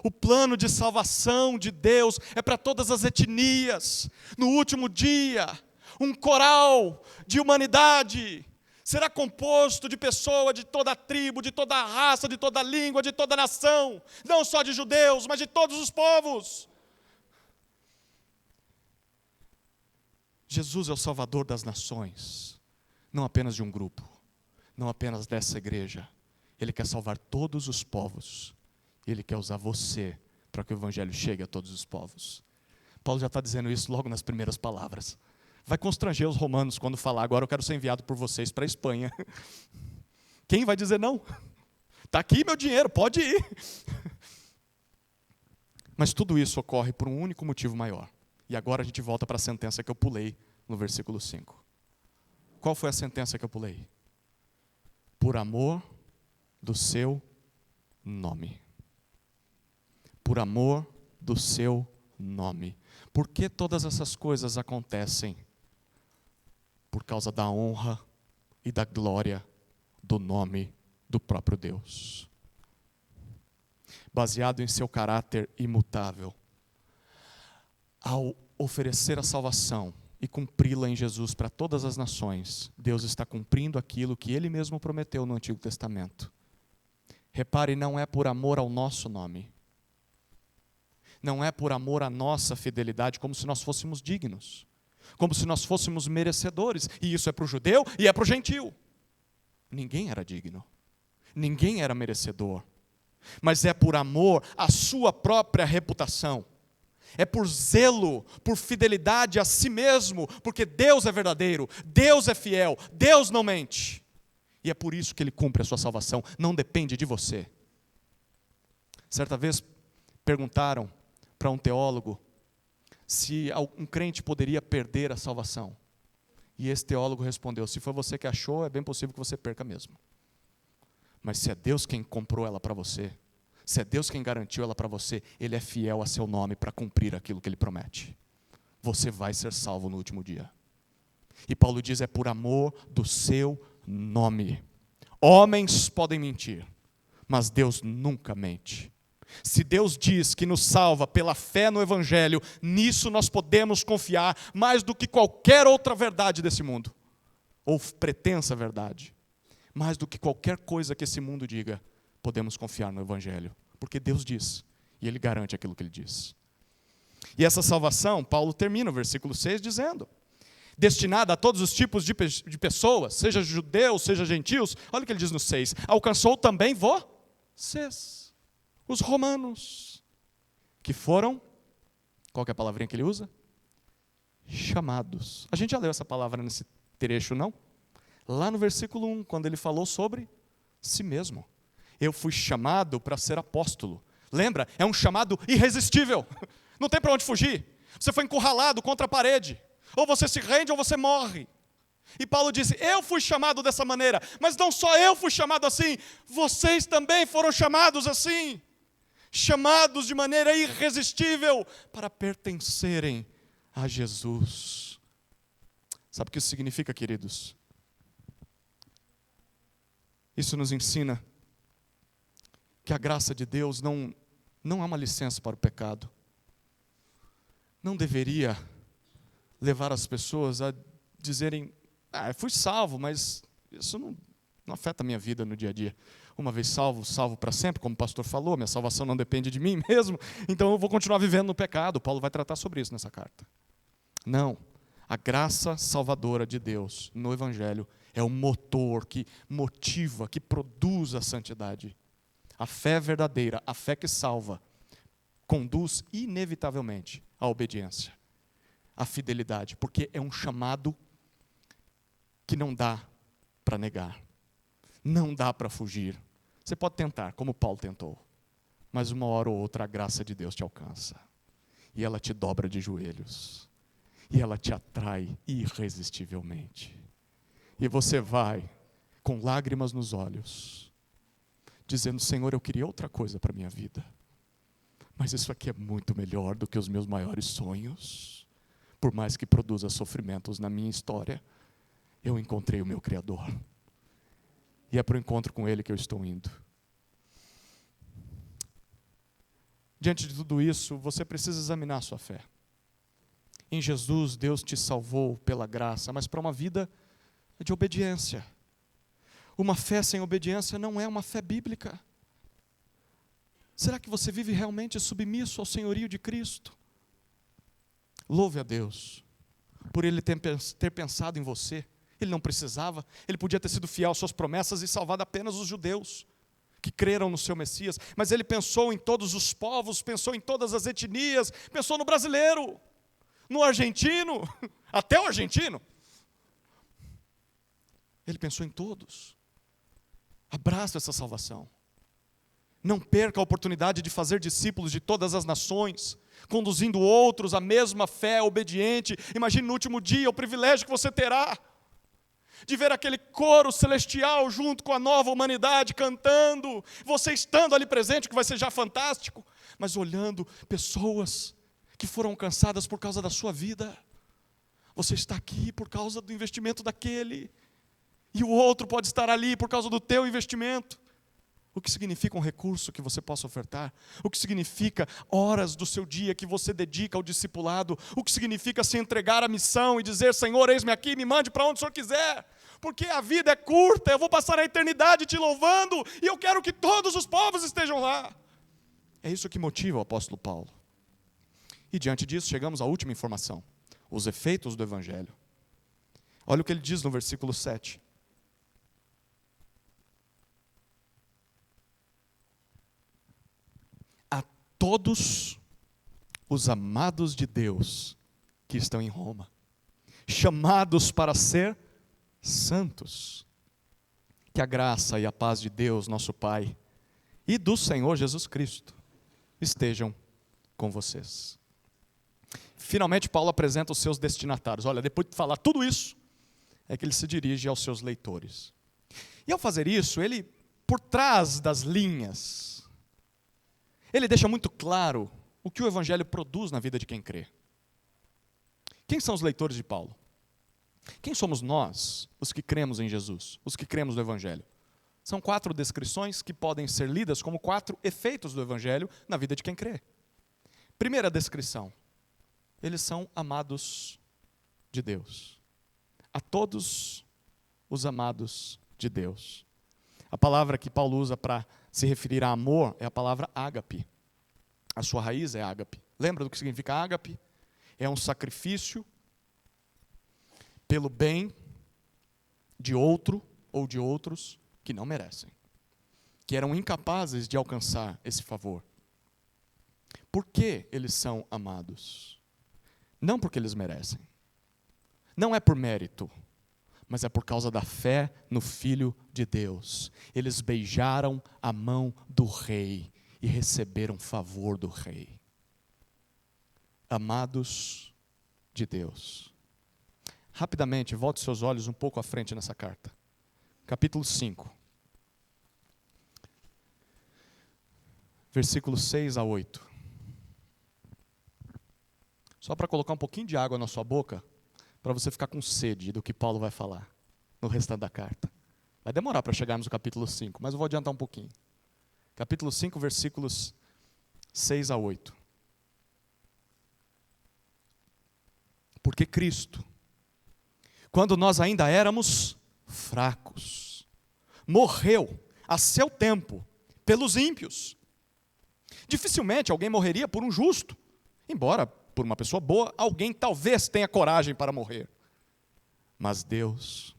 O plano de salvação de Deus é para todas as etnias. No último dia, um coral de humanidade será composto de pessoas de toda a tribo, de toda a raça, de toda a língua, de toda a nação. Não só de judeus, mas de todos os povos. Jesus é o Salvador das nações, não apenas de um grupo, não apenas dessa igreja. Ele quer salvar todos os povos. Ele quer usar você para que o evangelho chegue a todos os povos. Paulo já está dizendo isso logo nas primeiras palavras. Vai constranger os romanos quando falar, agora eu quero ser enviado por vocês para a Espanha. Quem vai dizer não? Está aqui meu dinheiro, pode ir. Mas tudo isso ocorre por um único motivo maior. E agora a gente volta para a sentença que eu pulei no versículo 5. Qual foi a sentença que eu pulei? Por amor do seu nome. Por amor do seu nome. Por que todas essas coisas acontecem? Por causa da honra e da glória do nome do próprio Deus. Baseado em seu caráter imutável. Ao oferecer a salvação e cumpri-la em Jesus para todas as nações, Deus está cumprindo aquilo que Ele mesmo prometeu no Antigo Testamento. Repare, não é por amor ao nosso nome. Não é por amor à nossa fidelidade, como se nós fôssemos dignos, como se nós fôssemos merecedores, e isso é para o judeu e é para o gentil. Ninguém era digno, ninguém era merecedor, mas é por amor à sua própria reputação, é por zelo, por fidelidade a si mesmo, porque Deus é verdadeiro, Deus é fiel, Deus não mente, e é por isso que Ele cumpre a sua salvação, não depende de você. Certa vez perguntaram para um teólogo se um crente poderia perder a salvação. E esse teólogo respondeu, se foi você que achou, é bem possível que você perca mesmo. Mas se é Deus quem comprou ela para você, se é Deus quem garantiu ela para você, Ele é fiel a seu nome para cumprir aquilo que Ele promete. Você vai ser salvo no último dia. E Paulo diz, é por amor do seu nome. Homens podem mentir, mas Deus nunca mente. Se Deus diz que nos salva pela fé no Evangelho, nisso nós podemos confiar mais do que qualquer outra verdade desse mundo, ou pretensa verdade. Mais do que qualquer coisa que esse mundo diga, podemos confiar no Evangelho, porque Deus diz, e Ele garante aquilo que Ele diz. E essa salvação, Paulo termina o versículo 6 dizendo, destinada a todos os tipos de pessoas, seja judeus, seja gentios, olha o que ele diz no 6, alcançou também vocês. Os romanos, que foram, qual que é a palavrinha que ele usa? Chamados. A gente já leu essa palavra nesse trecho, não? Lá no versículo 1, quando ele falou sobre si mesmo. Eu fui chamado para ser apóstolo. Lembra? É um chamado irresistível. Não tem para onde fugir. Você foi encurralado contra a parede. Ou você se rende ou você morre. E Paulo disse, eu fui chamado dessa maneira. Mas não só eu fui chamado assim, vocês também foram chamados assim. Chamados de maneira irresistível para pertencerem a Jesus. Sabe o que isso significa, queridos? Isso nos ensina que a graça de Deus não é uma licença para o pecado. Não deveria levar as pessoas a dizerem, eu fui salvo, mas isso não afeta a minha vida no dia a dia. Uma vez salvo, salvo para sempre, como o pastor falou, minha salvação não depende de mim mesmo, então eu vou continuar vivendo no pecado. Paulo vai tratar sobre isso nessa carta. Não, a graça salvadora de Deus no Evangelho é o motor que motiva, que produz a santidade. A fé verdadeira, a fé que salva, conduz inevitavelmente à obediência, à fidelidade, porque é um chamado que não dá para negar, não dá para fugir. Você pode tentar, como Paulo tentou, mas uma hora ou outra a graça de Deus te alcança. E ela te dobra de joelhos. E ela te atrai irresistivelmente. E você vai, com lágrimas nos olhos, dizendo: Senhor, eu queria outra coisa para a minha vida. Mas isso aqui é muito melhor do que os meus maiores sonhos. Por mais que produza sofrimentos na minha história, eu encontrei o meu Criador. E é para o encontro com Ele que eu estou indo. Diante de tudo isso, você precisa examinar a sua fé. Em Jesus, Deus te salvou pela graça, mas para uma vida de obediência. Uma fé sem obediência não é uma fé bíblica. Será que você vive realmente submisso ao senhorio de Cristo? Louve a Deus por Ele ter pensado em você. Ele não precisava, Ele podia ter sido fiel às suas promessas e salvado apenas os judeus que creram no seu Messias, mas Ele pensou em todos os povos, pensou em todas as etnias, pensou no brasileiro, no argentino, até o argentino. Ele pensou em todos. Abraça essa salvação. Não perca a oportunidade de fazer discípulos de todas as nações, conduzindo outros à mesma fé obediente. Imagine no último dia o privilégio que você terá de ver aquele coro celestial junto com a nova humanidade cantando, você estando ali presente, que vai ser já fantástico, mas olhando pessoas que foram alcançadas por causa da sua vida. Você está aqui por causa do investimento daquele, e o outro pode estar ali por causa do teu investimento. O que significa um recurso que você possa ofertar? O que significa horas do seu dia que você dedica ao discipulado? O que significa se entregar à missão e dizer: Senhor, eis-me aqui, me mande para onde o Senhor quiser. Porque a vida é curta, eu vou passar a eternidade te louvando, e eu quero que todos os povos estejam lá. É isso que motiva o apóstolo Paulo. E diante disso, chegamos à última informação: os efeitos do Evangelho. Olha o que ele diz no versículo 7. Todos os amados de Deus que estão em Roma, chamados para ser santos, que a graça e a paz de Deus, nosso Pai, e do Senhor Jesus Cristo estejam com vocês. Finalmente, Paulo apresenta os seus destinatários. Olha, depois de falar tudo isso, é que ele se dirige aos seus leitores. E ao fazer isso, ele, por trás das linhas, ele deixa muito claro o que o Evangelho produz na vida de quem crê. Quem são os leitores de Paulo? Quem somos nós, os que cremos em Jesus, os que cremos no Evangelho? São 4 descrições que podem ser lidas como 4 efeitos do Evangelho na vida de quem crê. Primeira descrição: eles são amados de Deus. A todos os amados de Deus. A palavra que Paulo usa para se referir a amor é a palavra ágape. A sua raiz é ágape. Lembra do que significa ágape? É um sacrifício pelo bem de outro ou de outros que não merecem, que eram incapazes de alcançar esse favor. Por que eles são amados? Não porque eles merecem. Não é por mérito, mas é por causa da fé no Filho de Deus. Eles beijaram a mão do rei e receberam favor do rei. Amados de Deus. Rapidamente, volte seus olhos um pouco à frente nessa carta. Capítulo 5. Versículos 6 a 8. Só para colocar um pouquinho de água na sua boca, para você ficar com sede do que Paulo vai falar no restante da carta. Vai demorar para chegarmos no capítulo 5, mas eu vou adiantar um pouquinho. Capítulo 5, versículos 6 a 8. Porque Cristo, quando nós ainda éramos fracos, morreu a seu tempo pelos ímpios. Dificilmente alguém morreria por um justo, embora por uma pessoa boa, alguém talvez tenha coragem para morrer. Mas Deus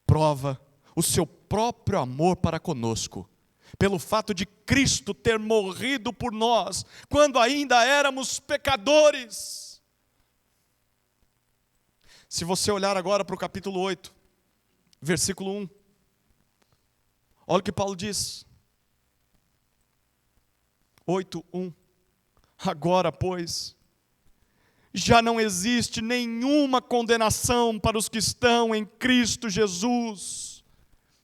prova o seu próprio amor para conosco, pelo fato de Cristo ter morrido por nós, quando ainda éramos pecadores. Se você olhar agora para o capítulo 8, versículo 1, olha o que Paulo diz. 8:1. Agora, pois, já não existe nenhuma condenação para os que estão em Cristo Jesus.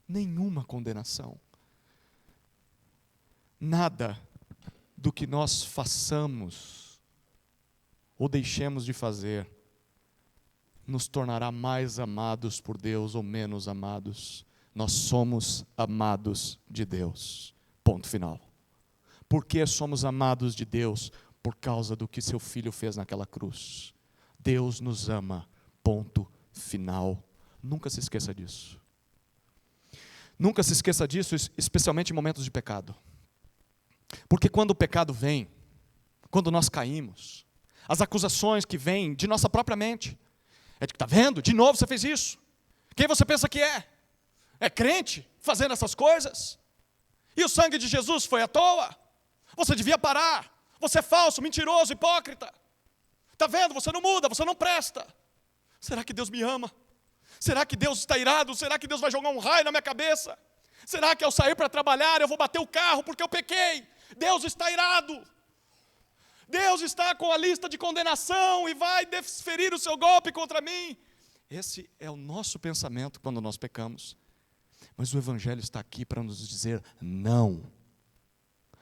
Nenhuma condenação. Nada do que nós façamos ou deixemos de fazer nos tornará mais amados por Deus ou menos amados. Nós somos amados de Deus. Ponto final. Por que somos amados de Deus? Por causa do que seu Filho fez naquela cruz. Deus nos ama. Ponto final. Nunca se esqueça disso. Nunca se esqueça disso, especialmente em momentos de pecado. Porque quando o pecado vem, quando nós caímos, as acusações que vêm de nossa própria mente, é de que, está vendo? De novo você fez isso. Quem você pensa que é? É crente fazendo essas coisas? E o sangue de Jesus foi à toa? Você devia parar. Você é falso, mentiroso, hipócrita. Está vendo? Você não muda, você não presta. Será que Deus me ama? Será que Deus está irado? Será que Deus vai jogar um raio na minha cabeça? Será que ao sair para trabalhar eu vou bater o carro porque eu pequei? Deus está irado. Deus está com a lista de condenação e vai desferir o seu golpe contra mim. Esse é o nosso pensamento quando nós pecamos. Mas o Evangelho está aqui para nos dizer não.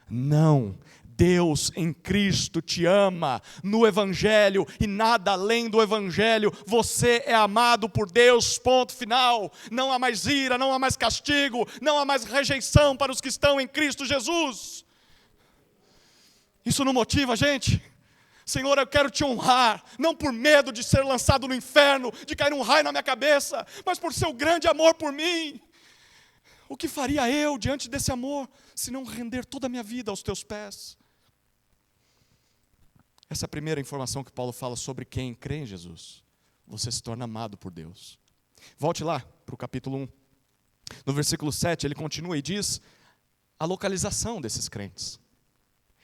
Não. Deus em Cristo te ama no Evangelho e nada além do Evangelho. Você é amado por Deus, ponto final. Não há mais ira, não há mais castigo, não há mais rejeição para os que estão em Cristo Jesus. Isso não motiva a gente? Senhor, eu quero te honrar, não por medo de ser lançado no inferno, de cair um raio na minha cabeça, mas por seu grande amor por mim. O que faria eu diante desse amor, se não render toda a minha vida aos teus pés? Essa é a primeira informação que Paulo fala sobre quem crê em Jesus. Você se torna amado por Deus. Volte lá para o capítulo 1. No versículo 7, ele continua e diz a localização desses crentes.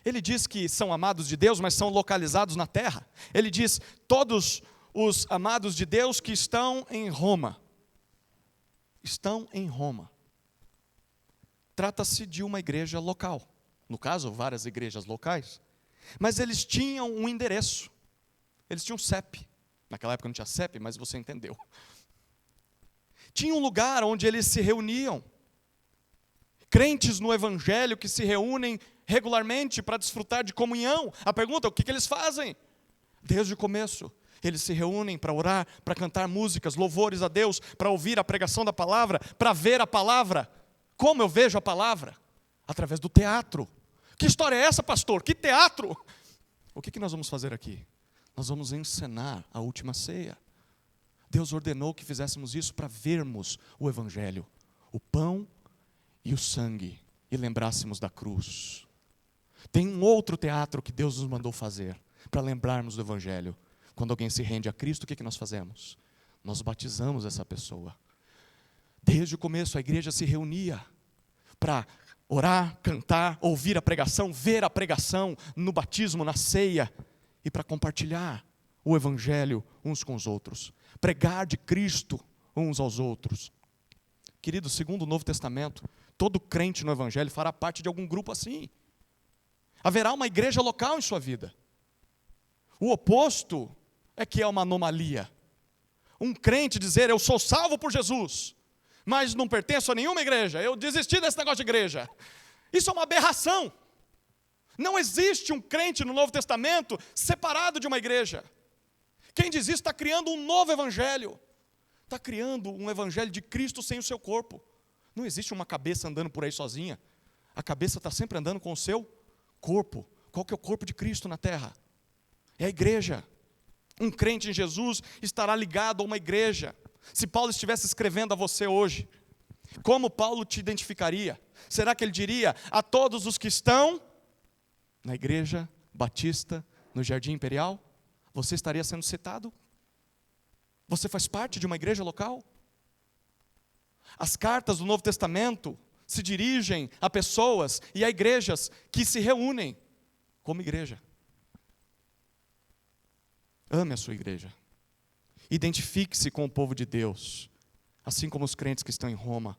Ele diz que são amados de Deus, mas são localizados na terra. Ele diz, todos os amados de Deus que estão em Roma. Estão em Roma. Trata-se de uma igreja local. No caso, várias igrejas locais. Mas eles tinham um endereço. Eles tinham CEP. Naquela época não tinha CEP, mas você entendeu. Tinha um lugar onde eles se reuniam. Crentes no Evangelho que se reúnem regularmente para desfrutar de comunhão. A pergunta é, o que eles fazem? Desde o começo. Eles se reúnem para orar, para cantar músicas, louvores a Deus, para ouvir a pregação da palavra, para ver a palavra. Como eu vejo a palavra? Através do teatro. Que história é essa, pastor? Que teatro? O que nós vamos fazer aqui? Nós vamos encenar a última ceia. Deus ordenou que fizéssemos isso para vermos o Evangelho, o pão e o sangue, e lembrássemos da cruz. Tem um outro teatro que Deus nos mandou fazer, para lembrarmos do Evangelho. Quando alguém se rende a Cristo, o que nós fazemos? Nós batizamos essa pessoa. Desde o começo a igreja se reunia para orar, cantar, ouvir a pregação, ver a pregação no batismo, na ceia, e para compartilhar o Evangelho uns com os outros. Pregar de Cristo uns aos outros. Querido, segundo o Novo Testamento, todo crente no Evangelho fará parte de algum grupo assim. Haverá uma igreja local em sua vida. O oposto é que é uma anomalia. Um crente dizer, eu sou salvo por Jesus, mas não pertenço a nenhuma igreja, eu desisti desse negócio de igreja. Isso é uma aberração. Não existe um crente no Novo Testamento separado de uma igreja. Quem diz isso está criando um novo evangelho. Está criando um evangelho de Cristo sem o seu corpo. Não existe uma cabeça andando por aí sozinha. A cabeça está sempre andando com o seu corpo. Qual que é o corpo de Cristo na terra? É a igreja. Um crente em Jesus estará ligado a uma igreja. Se Paulo estivesse escrevendo a você hoje, como Paulo te identificaria? Será que ele diria a todos os que estão na igreja batista, no Jardim Imperial? Você estaria sendo citado? Você faz parte de uma igreja local? As cartas do Novo Testamento se dirigem a pessoas e a igrejas que se reúnem como igreja. Ame a sua igreja. Identifique-se com o povo de Deus, assim como os crentes que estão em Roma.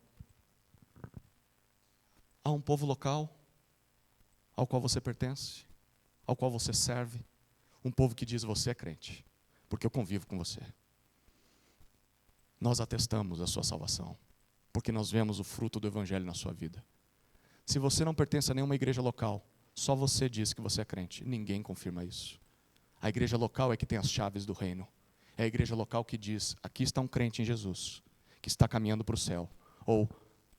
Há um povo local, ao qual você pertence, ao qual você serve, um povo que diz: você é crente, porque eu convivo com você. Nós atestamos a sua salvação, porque nós vemos o fruto do Evangelho na sua vida. Se você não pertence a nenhuma igreja local, só você diz que você é crente, ninguém confirma isso. A igreja local é que tem as chaves do reino. É a igreja local que diz: aqui está um crente em Jesus, que está caminhando para o céu. Ou,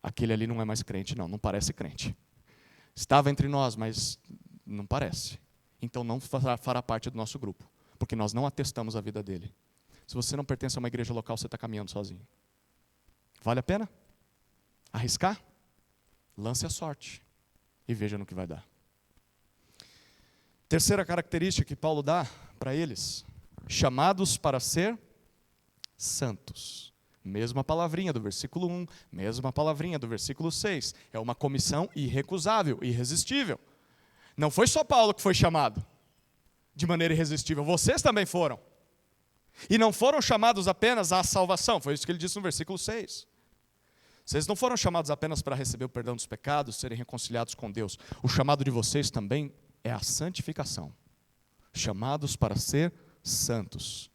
aquele ali não é mais crente, não parece crente. Estava entre nós, mas não parece. Então não fará parte do nosso grupo, porque nós não atestamos a vida dele. Se você não pertence a uma igreja local, você está caminhando sozinho. Vale a pena? Arriscar? Lance a sorte e veja no que vai dar. Terceira característica que Paulo dá para eles: chamados para ser santos. Mesma palavrinha do versículo 1, mesma palavrinha do versículo 6. É uma comissão irrecusável, irresistível. Não foi só Paulo que foi chamado de maneira irresistível, vocês também foram. E não foram chamados apenas à salvação, foi isso que ele disse no versículo 6. Vocês não foram chamados apenas para receber o perdão dos pecados, serem reconciliados com Deus. O chamado de vocês também é a santificação. Chamados para ser santos.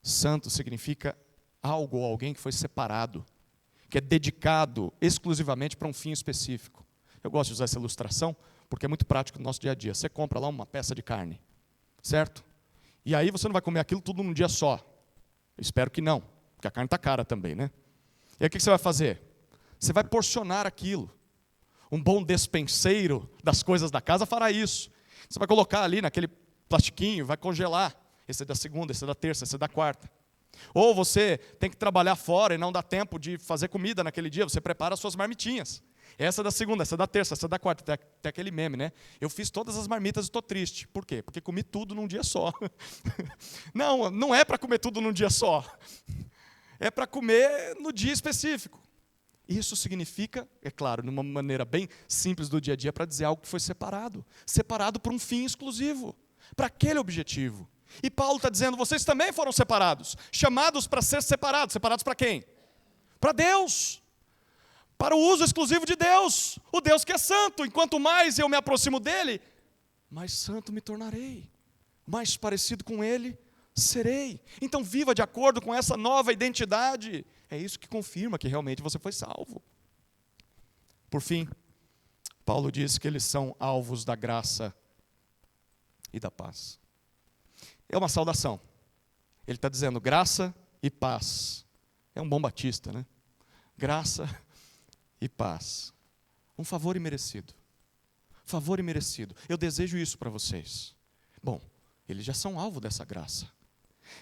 Santo significa algo ou alguém que foi separado, que é dedicado exclusivamente para um fim específico. Eu gosto de usar essa ilustração porque é muito prático no nosso dia a dia. Você compra lá uma peça de carne, certo? E aí você não vai comer aquilo tudo num dia só. Eu espero que não, porque a carne está cara também, né? E aí o que você vai fazer? Você vai porcionar aquilo. Um bom despenseiro das coisas da casa fará isso. Você vai colocar ali naquele plastiquinho, vai congelar. Esse é da segunda, esse é da terça, esse é da quarta. Ou você tem que trabalhar fora e não dá tempo de fazer comida naquele dia, você prepara as suas marmitinhas. Essa é da segunda, essa é da terça, essa é da quarta. Tem aquele meme, né? Eu fiz todas as marmitas e estou triste. Por quê? Porque comi tudo num dia só. Não é para comer tudo num dia só. É para comer no dia específico. Isso significa, é claro, de uma maneira bem simples do dia a dia, para dizer algo que foi separado. Separado para um fim exclusivo, para aquele objetivo. E Paulo está dizendo: vocês também foram separados, chamados para ser separados. Separados para quem? Para Deus. Para o uso exclusivo de Deus, o Deus que é santo. Enquanto mais eu me aproximo dele, mais santo me tornarei, mais parecido com ele serei. Então viva de acordo com essa nova identidade. É isso que confirma que realmente você foi salvo. Por fim, Paulo diz que eles são alvos da graça e da paz. É uma saudação. Ele está dizendo graça e paz. É um bom batista, né? Graça e paz. Um favor imerecido. Favor imerecido. Eu desejo isso para vocês. Bom, eles já são alvo dessa graça.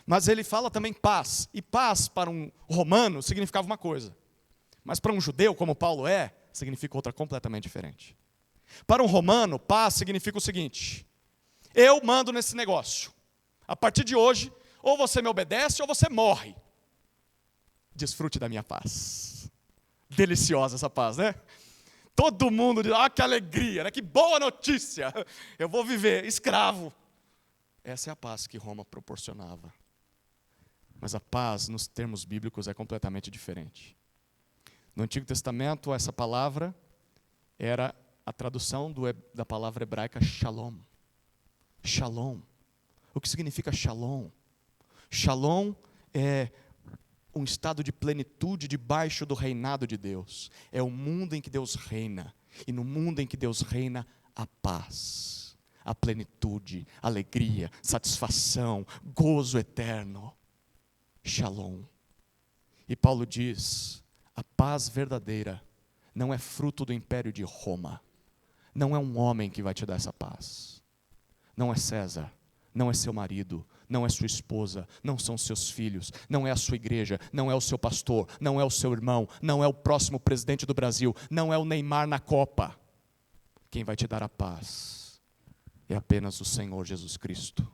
Mas ele fala também paz. E paz para um romano significava uma coisa. Mas para um judeu, como Paulo é, significa outra completamente diferente. Para um romano, paz significa o seguinte: eu mando nesse negócio. A partir de hoje, ou você me obedece ou você morre. Desfrute da minha paz. Deliciosa essa paz, né? Todo mundo diz: que alegria, né? Que boa notícia. Eu vou viver escravo. Essa é a paz que Roma proporcionava. Mas a paz, nos termos bíblicos, é completamente diferente. No Antigo Testamento, essa palavra era a tradução da palavra hebraica shalom. Shalom. O que significa shalom? Shalom é um estado de plenitude debaixo do reinado de Deus. É o mundo em que Deus reina. E no mundo em que Deus reina, a paz, a plenitude, alegria, satisfação, gozo eterno. Shalom. E Paulo diz: a paz verdadeira não é fruto do império de Roma. Não é um homem que vai te dar essa paz. Não é César. Não é seu marido, não é sua esposa, não são seus filhos, não é a sua igreja, não é o seu pastor, não é o seu irmão, não é o próximo presidente do Brasil, não é o Neymar na Copa. Quem vai te dar a paz é apenas o Senhor Jesus Cristo.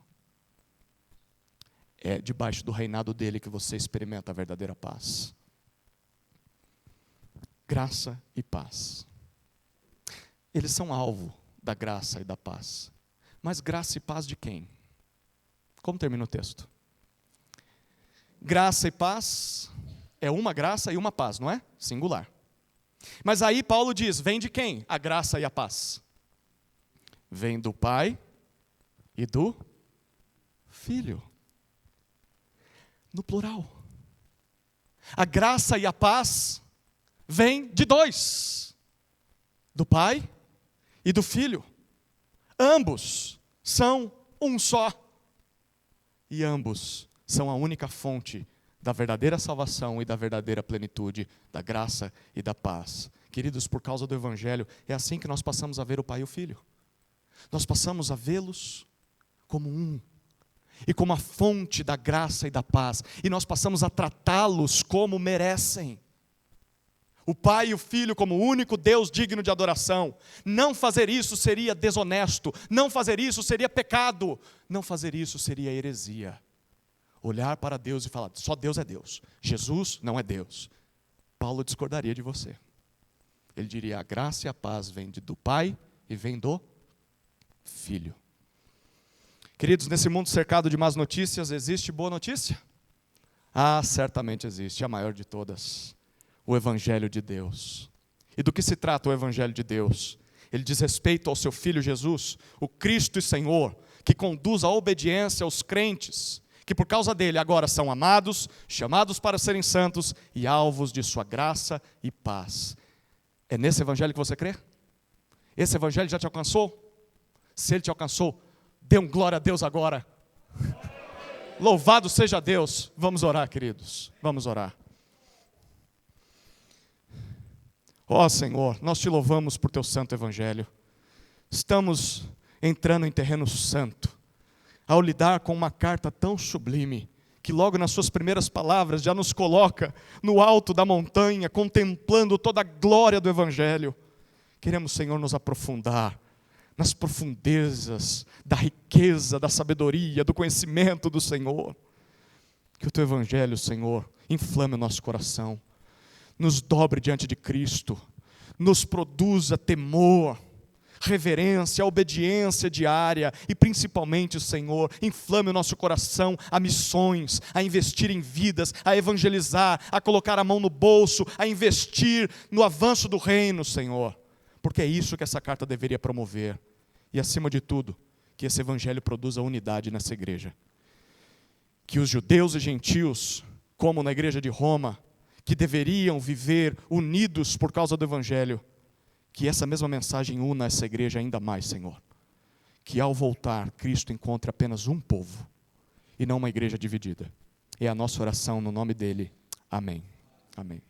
É debaixo do reinado dele que você experimenta a verdadeira paz. Graça e paz. Eles são alvo da graça e da paz. Mas graça e paz de quem? Como termina o texto? Graça e paz é uma graça e uma paz, não é? Singular. Mas aí Paulo diz: vem de quem? A graça e a paz. vem do Pai e do Filho. No plural. A graça e a paz vêm de dois: do Pai e do Filho. Ambos são um só. E ambos são a única fonte da verdadeira salvação e da verdadeira plenitude, da graça e da paz. Queridos, por causa do Evangelho, é assim que nós passamos a ver o Pai e o Filho. Nós passamos a vê-los como um, e como a fonte da graça e da paz, e nós passamos a tratá-los como merecem. O Pai e o Filho como o único Deus digno de adoração. Não fazer isso seria desonesto, não fazer isso seria pecado, não fazer isso seria heresia. Olhar para Deus e falar, só Deus é Deus, Jesus não é Deus. Paulo discordaria de você. Ele diria, a graça e a paz vêm do Pai e vêm do Filho. Queridos, nesse mundo cercado de más notícias, existe boa notícia? Ah, certamente existe, a maior de todas. O Evangelho de Deus. E do que se trata o Evangelho de Deus? Ele diz respeito ao seu Filho Jesus, o Cristo e Senhor, que conduz a obediência aos crentes, que por causa dele agora são amados, chamados para serem santos e alvos de sua graça e paz. É nesse Evangelho que você crê? Esse Evangelho já te alcançou? Se ele te alcançou, dê um glória a Deus agora. Louvado seja Deus. Vamos orar, queridos, vamos orar. Ó Senhor, nós te louvamos por teu santo Evangelho. Estamos entrando em terreno santo, ao lidar com uma carta tão sublime, que logo nas suas primeiras palavras já nos coloca no alto da montanha, contemplando toda a glória do Evangelho. Queremos, Senhor, nos aprofundar nas profundezas da riqueza, da sabedoria, do conhecimento do Senhor. Que o teu Evangelho, Senhor, inflame o nosso coração, nos dobre diante de Cristo, nos produza temor, reverência, obediência diária e principalmente, Senhor, inflame o nosso coração a missões, a investir em vidas, a evangelizar, a colocar a mão no bolso, a investir no avanço do reino, Senhor, porque é isso que essa carta deveria promover. E acima de tudo, que esse Evangelho produza unidade nessa igreja. Que os judeus e gentios, como na igreja de Roma, que deveriam viver unidos por causa do Evangelho, que essa mesma mensagem una essa igreja ainda mais, Senhor. Que ao voltar, Cristo encontre apenas um povo, e não uma igreja dividida. É a nossa oração no nome dele. Amém. Amém.